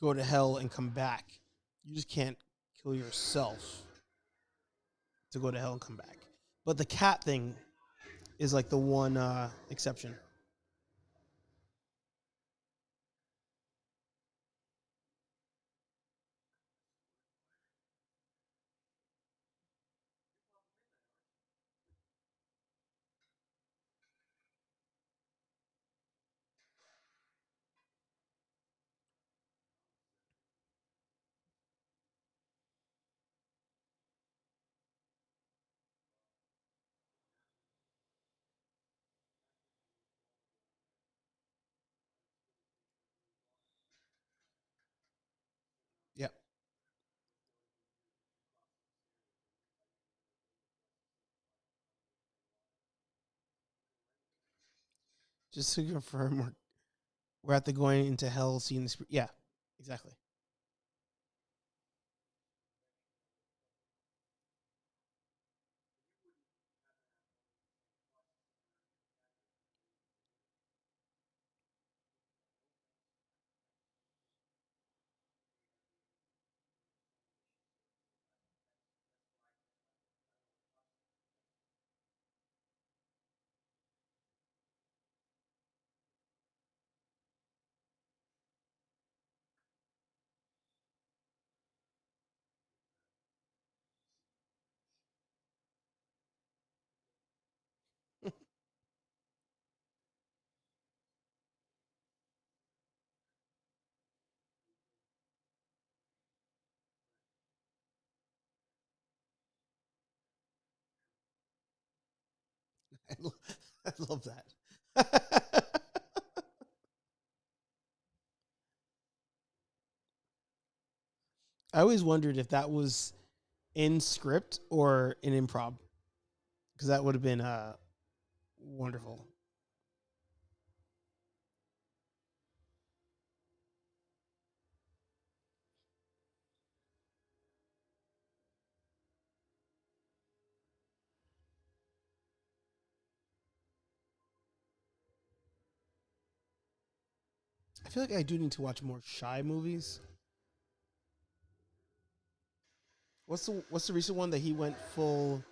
go to hell, and come back. You just can't kill yourself to go to hell and come back. But the cat thing is like the one exception. Just to confirm, we're at the going into hell scene. Yeah, exactly. I lo- I love that. I always wondered if that was in script or in improv, because that would have been wonderful. I feel like I do need to watch more shy movies. What's the recent one that he went full?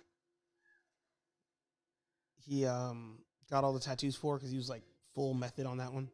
He got all the tattoos for because he was like full method on that one.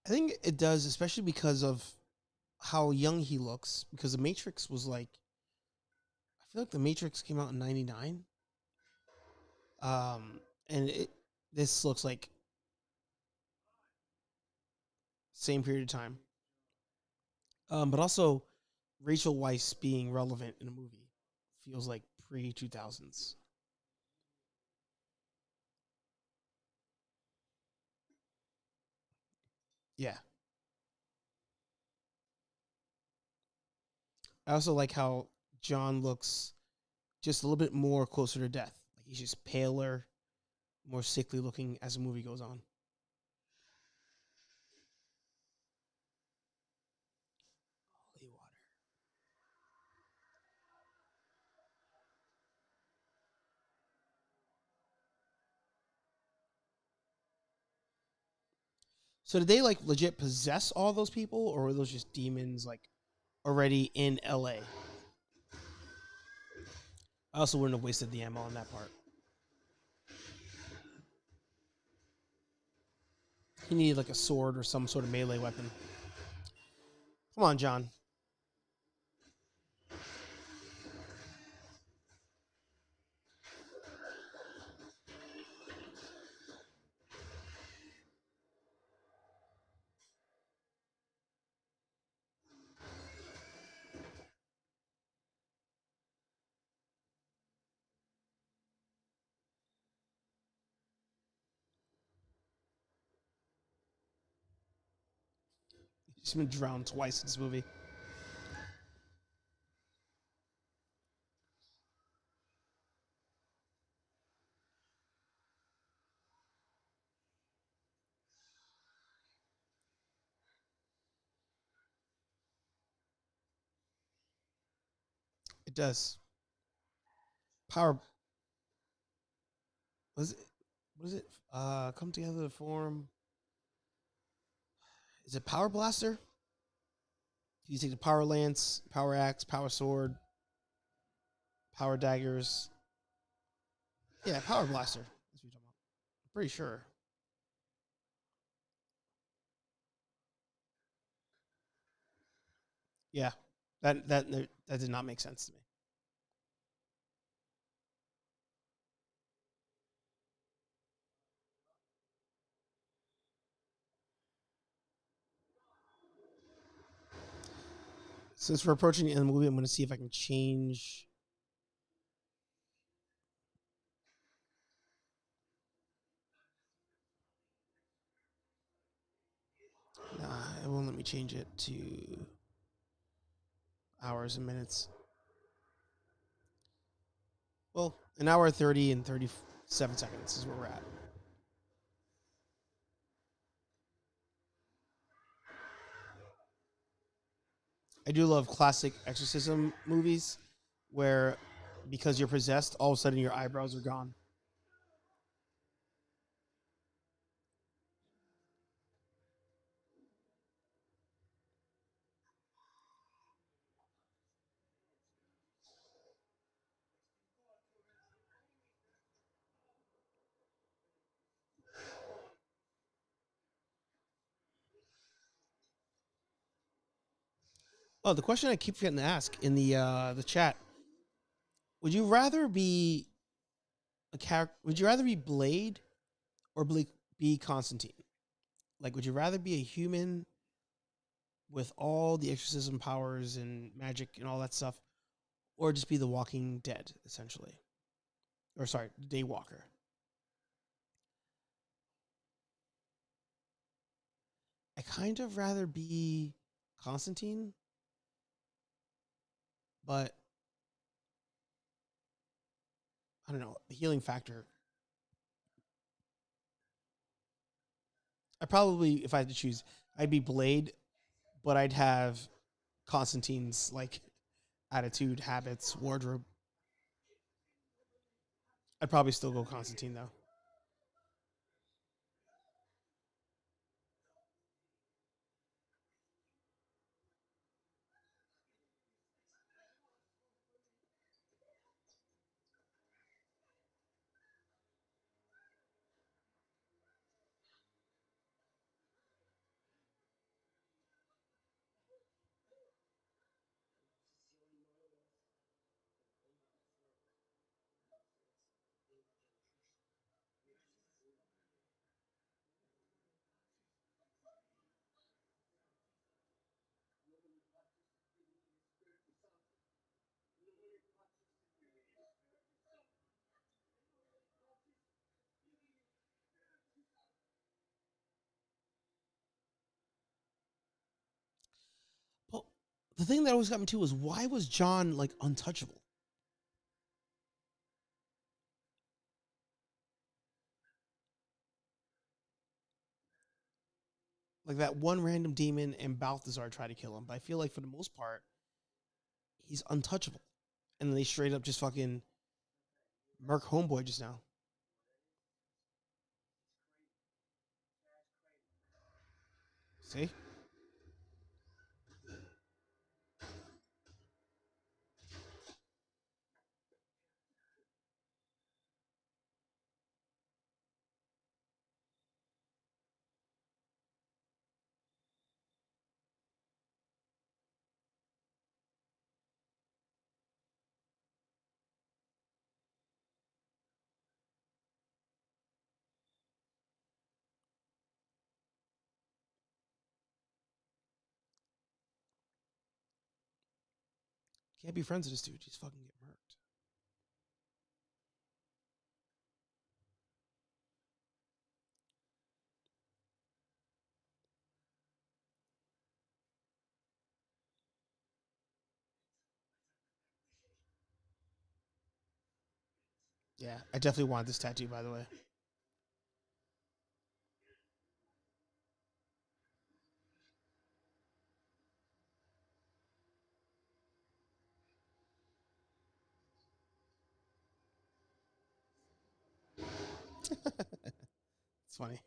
I think it does, especially because of how young he looks. Because the Matrix was like, I feel like the Matrix came out in '99, um, and this looks like same period of time. But also Rachel Weisz being relevant in a movie feels like pre 2000s. Yeah. I also like how John looks just a little bit more closer to death. Like he's just paler, more sickly looking as the movie goes on. Holy water. So did they like legit possess all those people, or were those just demons like already in LA? I also wouldn't have wasted the ammo on that part. He needed like a sword or some sort of melee weapon. Come on, John. He's been drowned twice in this movie. It does. Power. Was it? What is it? Come together to form. Is it Power Blaster? You take the Power Lance, Power Axe, Power Sword, Power Daggers. Yeah, Power Blaster. That's what you're talking about. I'm pretty sure. Yeah, that did not make sense to me. Since we're approaching the end of the movie, I'm going to see if I can change. Nah, it won't let me change it to hours and minutes. Well, an hour 30 and 37 seconds is where we're at. I do love classic exorcism movies where because you're possessed, all of a sudden your eyebrows are gone. Oh, the question I keep forgetting to ask in the chat: would you rather be a character? Would you rather be Blade or be Constantine? Like, would you rather be a human with all the exorcism powers and magic and all that stuff, or just be the Walking Dead essentially, or sorry, Daywalker? I kind of rather be Constantine, but I don't know the healing factor. I probably, if I had to choose, I'd be Blade, but I'd have Constantine's like attitude, habits, wardrobe. I'd probably still go Constantine though. Well, the thing that always got me too was why was John like untouchable? Like that one random demon and Balthazar tried to kill him, but I feel like for the most part, he's untouchable. And then they straight up just fucking murk homeboy just now. See? Can't be friends with this dude. Just fucking get murked. Yeah, I definitely want this tattoo, by the way. It's funny.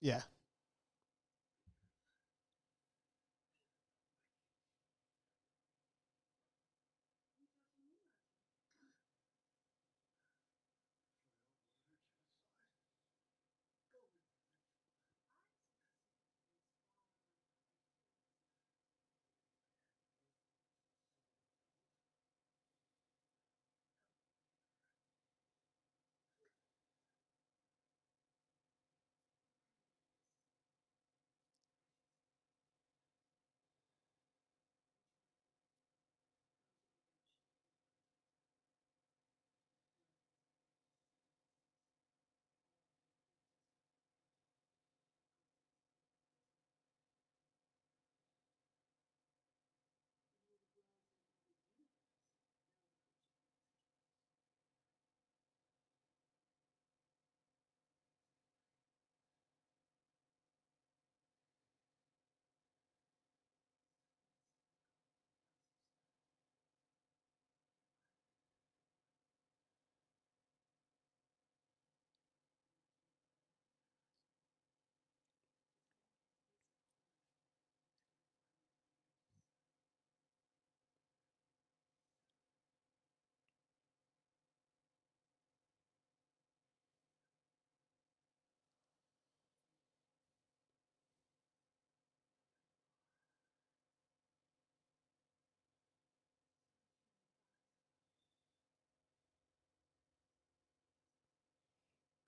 Yeah.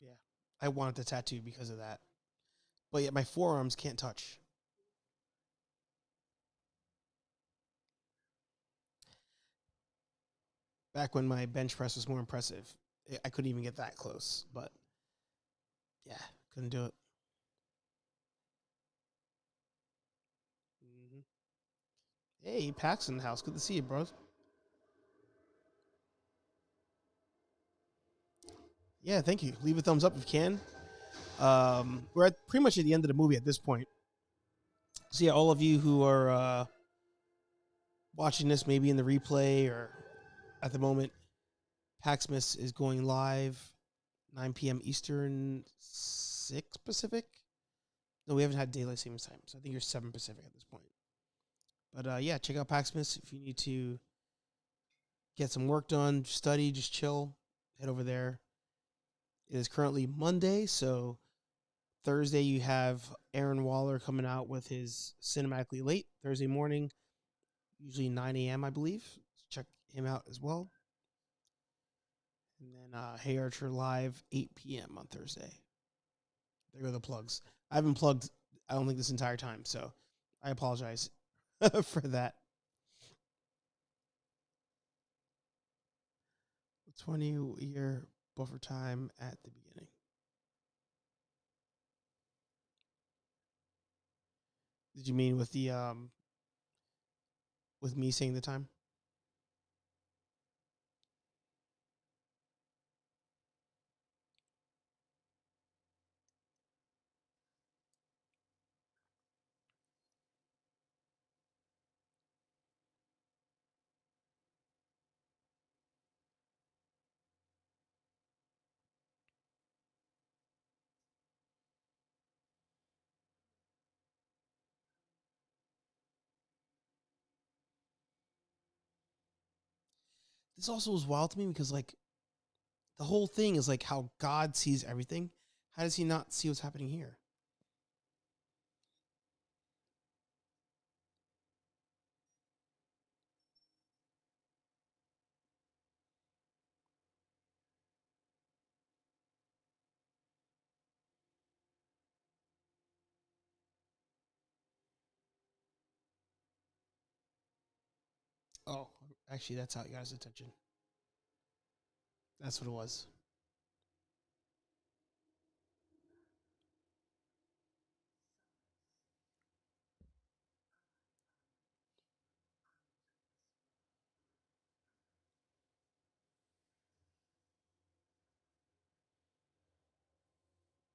Yeah. I wanted the tattoo because of that. But yet my forearms can't touch. Back when my bench press was more impressive, I couldn't even get that close. But yeah, couldn't do it. Hmm. Hey, Pax in the house. Good to see you, bros. Yeah, thank you. Leave a thumbs up if you can. We're at pretty much at the end of the movie at this point. So yeah, all of you who are watching this, maybe in the replay or at the moment, Paxmas is going live 9 p.m. Eastern, 6 Pacific. No, we haven't had daylight savings time, so I think you're 7 Pacific at this point. But yeah, check out Paxmas if you need to get some work done, study, just chill. Head over there. It is currently Monday, so Thursday you have Aaron Waller coming out with his Cinematically Late Thursday morning, usually 9 a.m. I believe. Check him out as well. And then HeyArcher live 8 p.m. on Thursday. There go the plugs. I haven't plugged, I don't think, this entire time, so I apologize for that. 20-year buffer time at the beginning. Did you mean with the with me saying the time? this also was wild to me because like the whole thing is like how God sees everything. How does he not see what's happening here? Oh, actually, that's how it got his attention. That's what it was.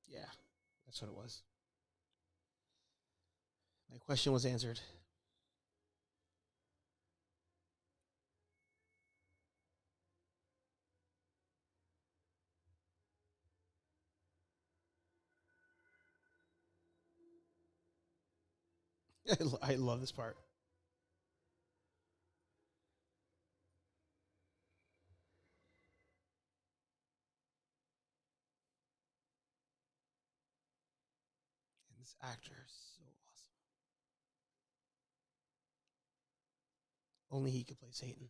Yeah, that's what it was. My question was answered. I love this part. And this actor is so awesome. Only he could play Satan.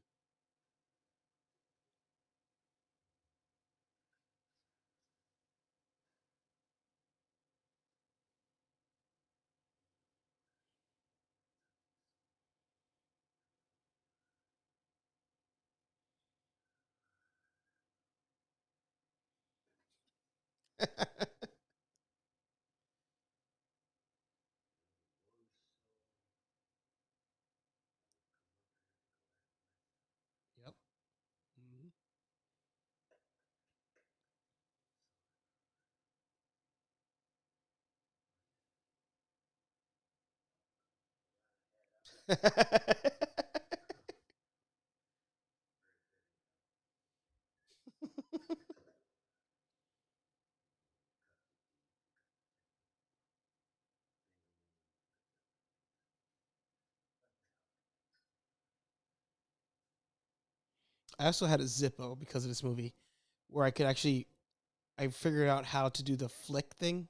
Yep. I also had a Zippo because of this movie, where I could actually I figured out how to do the flick thing,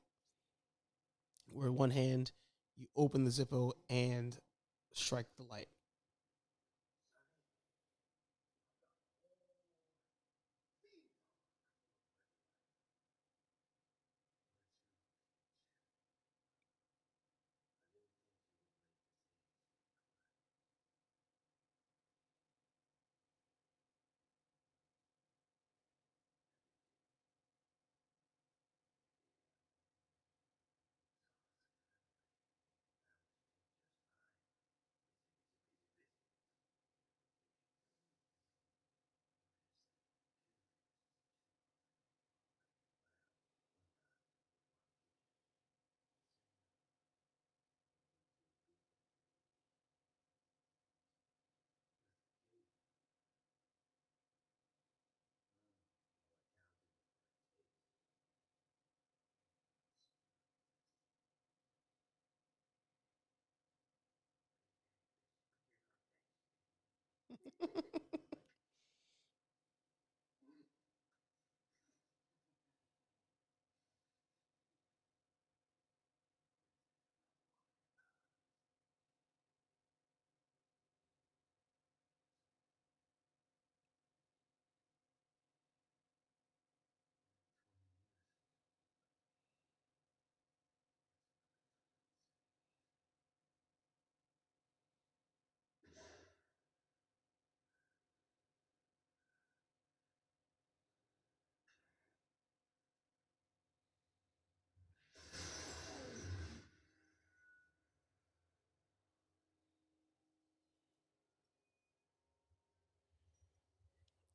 where one hand you open the Zippo and strike the light.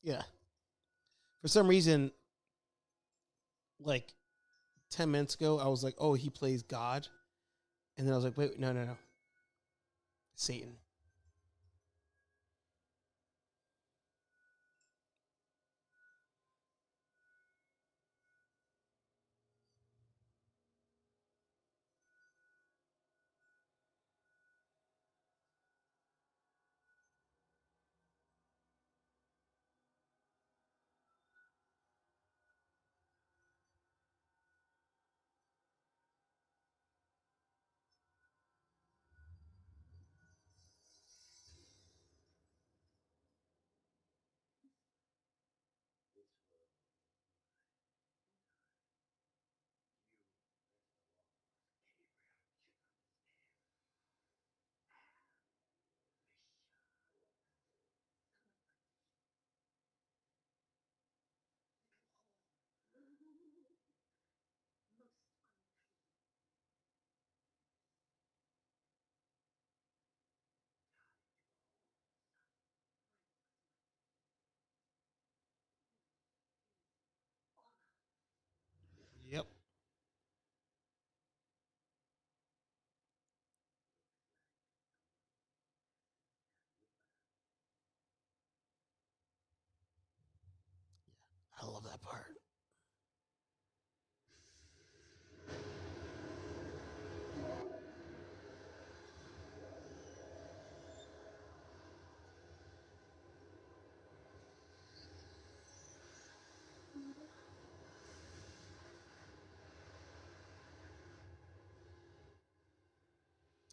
Yeah. For some reason, like 10 minutes ago, I was like, "Oh, he plays God," and then I was like, "Wait, no, no, no, Satan."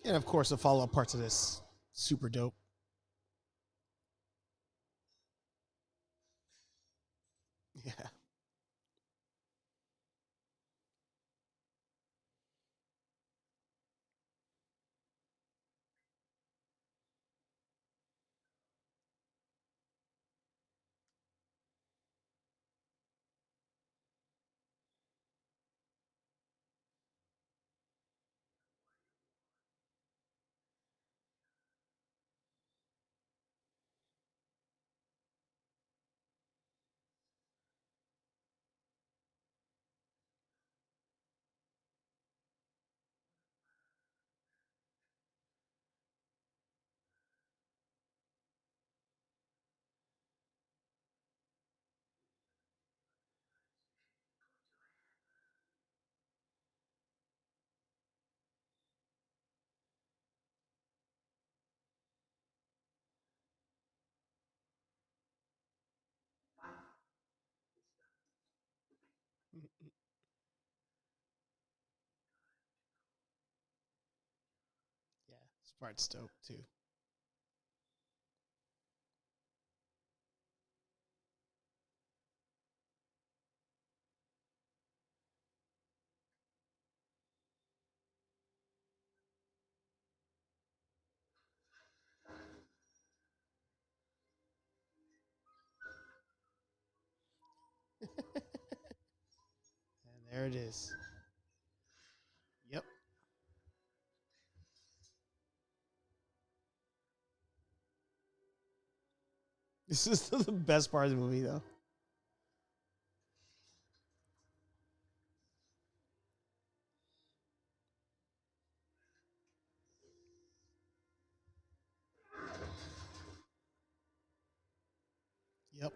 And of course, the follow up parts of this super dope. Yeah. Yeah, this part's dope too. And there it is. Yep. This is the best part of the movie, though. Yep.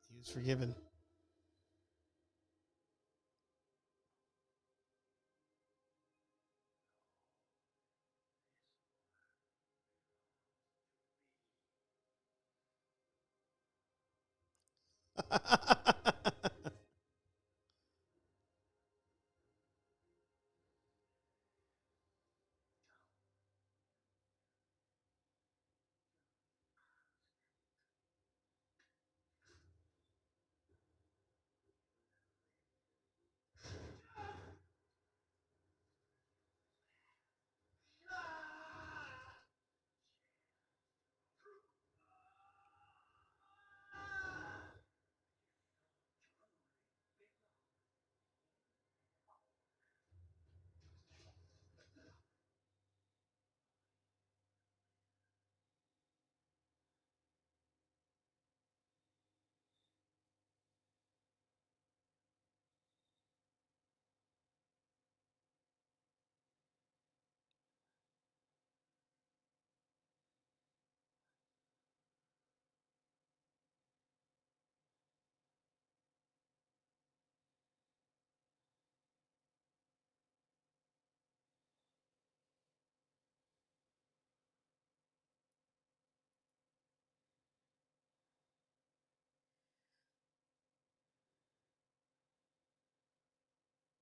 He was forgiven.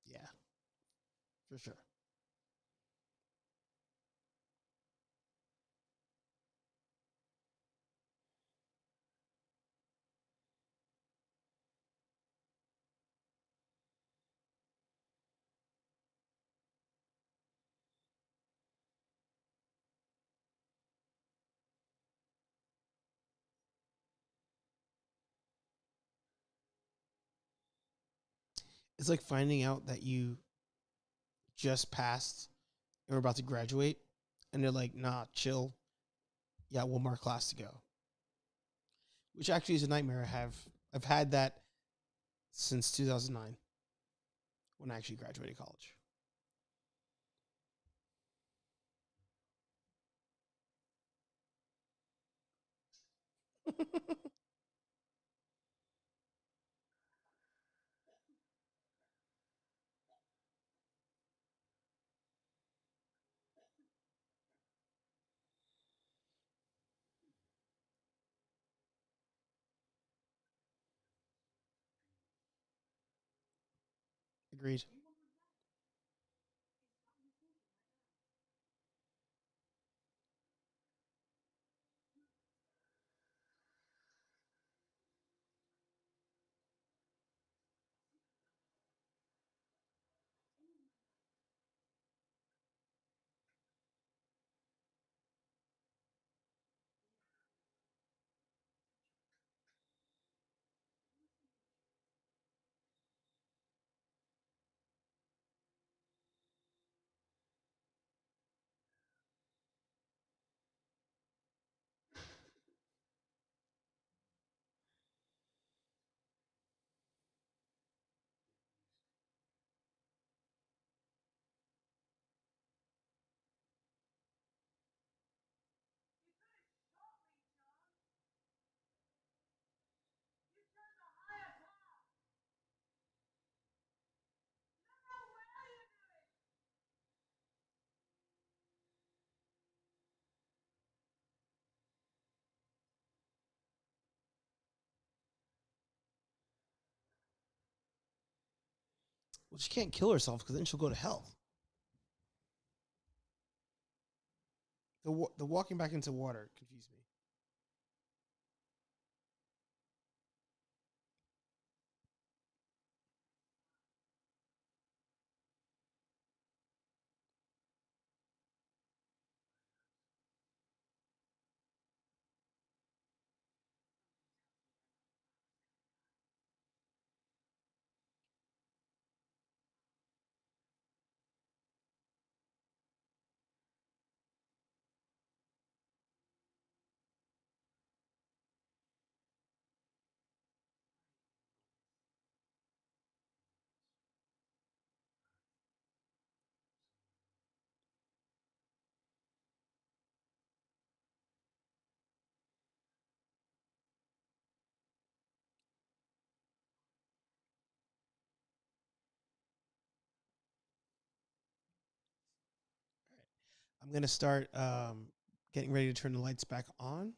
Yeah, for sure. It's like finding out that you just passed and we're about to graduate, and they're like, "Nah, chill. Yeah, one more class to go." Which actually is a nightmare. I've had that since 2009 when I actually graduated college. Agreed. Well, she can't kill herself because then she'll go to hell. The walking back into water confused me. I'm gonna start getting ready to turn the lights back on.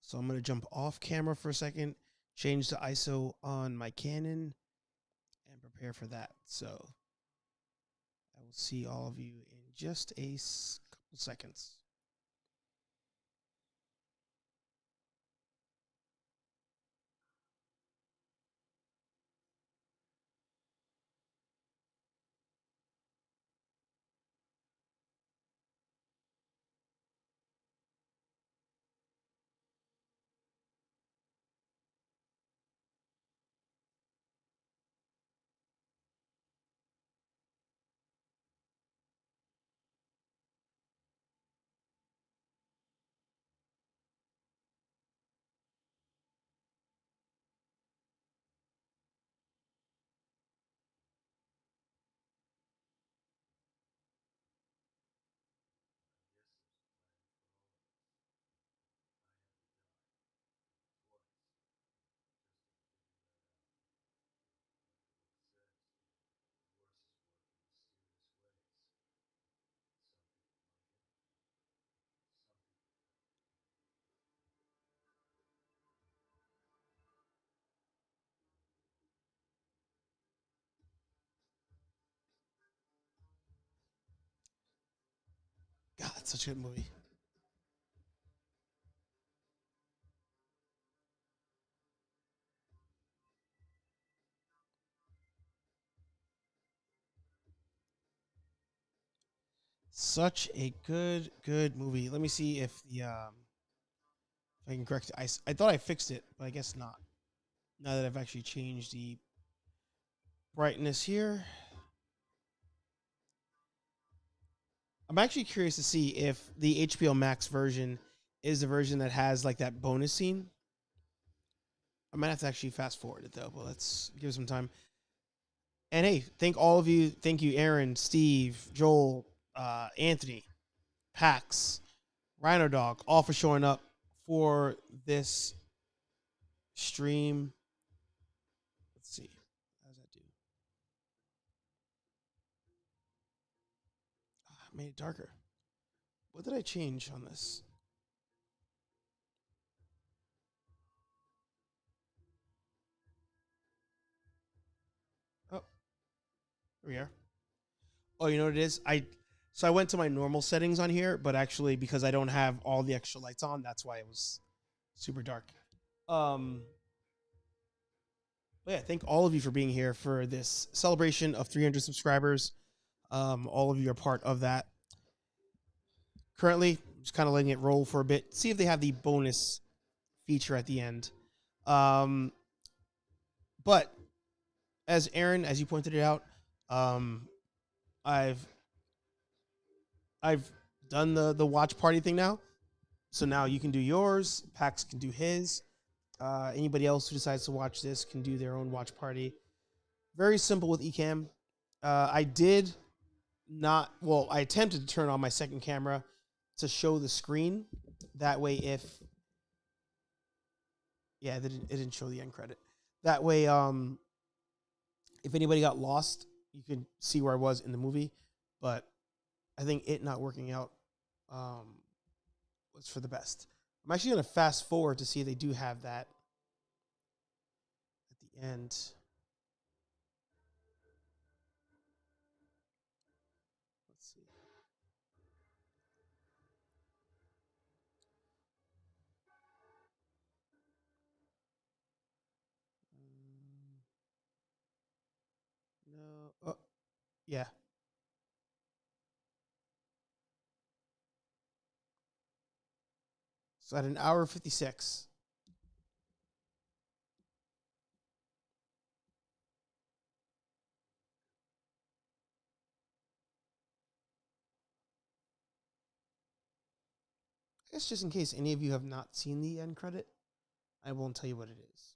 So I'm gonna jump off camera for a second, change the ISO on my Canon, and prepare for that. So I will see all of you in just a couple seconds. God, it's such a good movie. Such a good movie. Let me see if if I can correct it. I thought I fixed it, but I guess not. Now that I've actually changed the brightness here, I'm actually curious to see if the HBO Max version is the version that has like that bonus scene. I might have to actually fast forward it though, but let's give it some time. And hey, thank all of you. Thank you, Aaron, Steve, Joel, Anthony, Pax, Rhino Dog, all for showing up for this stream. Let's see. How does that do? I made it darker. What did I change on this? Oh, Here we are. Oh, you know what it is? So I went to my normal settings on here, but actually because I don't have all the extra lights on, that's why it was super dark. But yeah, thank all of you for being here for this celebration of 300 subscribers. All of you are part of that. Currently, just kind of letting it roll for a bit. See if they have the bonus feature at the end. But as Aaron, as you pointed it out, I've done the watch party thing now. So now you can do yours. Pax can do his. Anybody else who decides to watch this can do their own watch party. Very simple with Ecamm. I attempted to turn on my second camera to show the screen. That way, it didn't show the end credit. That way, if anybody got lost, you could see where I was in the movie. But I think it not working out was for the best. I'm actually going to fast forward to see if they do have that at the end. Let's see. No. Oh, yeah. So at an hour 56. I guess just in case any of you have not seen the end credit, I won't tell you what it is.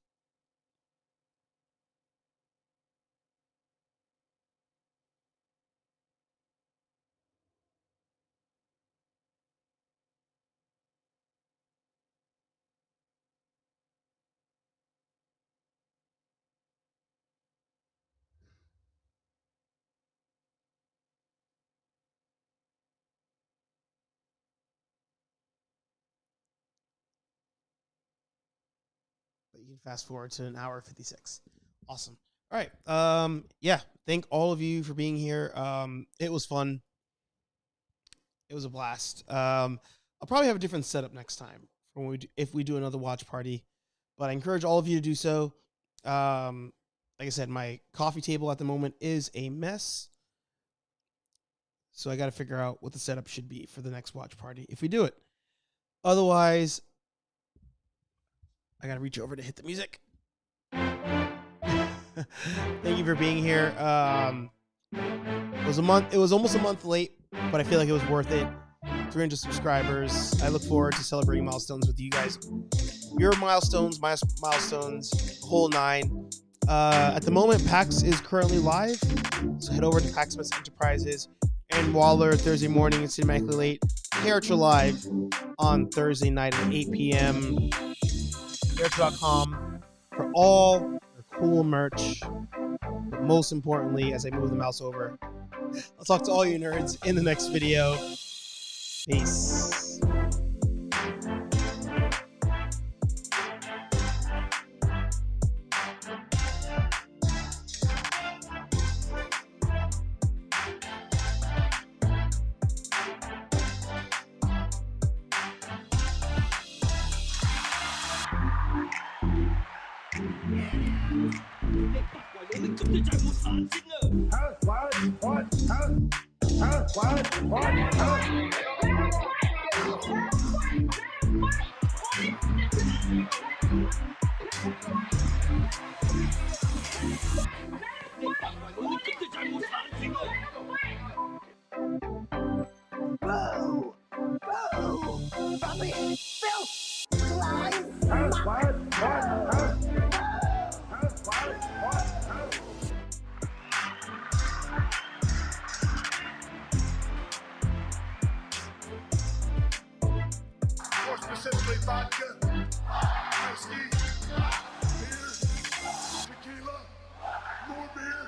But you can fast forward to an hour 56. Awesome. All right. Yeah. Thank all of you for being here. It was fun. It was a blast. I'll probably have a different setup next time if we do another watch party. But I encourage all of you to do so. Like I said, my coffee table at the moment is a mess. So I got to figure out what the setup should be for the next watch party if we do it. Otherwise, I got to reach over to hit the music. Thank you for being here. It was almost a month late, but I feel like it was worth it. 300 subscribers. I look forward to celebrating milestones with you guys. Your milestones, my milestones, whole nine. At the moment, PAX is currently live, so head over to Paxmas Enterprises and Waller Thursday morning and Cinematically Late. HeyArcher live on Thursday night at 8 p.m. HeyArcher.com for all your cool merch. But most importantly, as I move the mouse over, I'll talk to all you nerds in the next video. Peace. More specifically, vodka, whiskey, beer, tequila, more beer.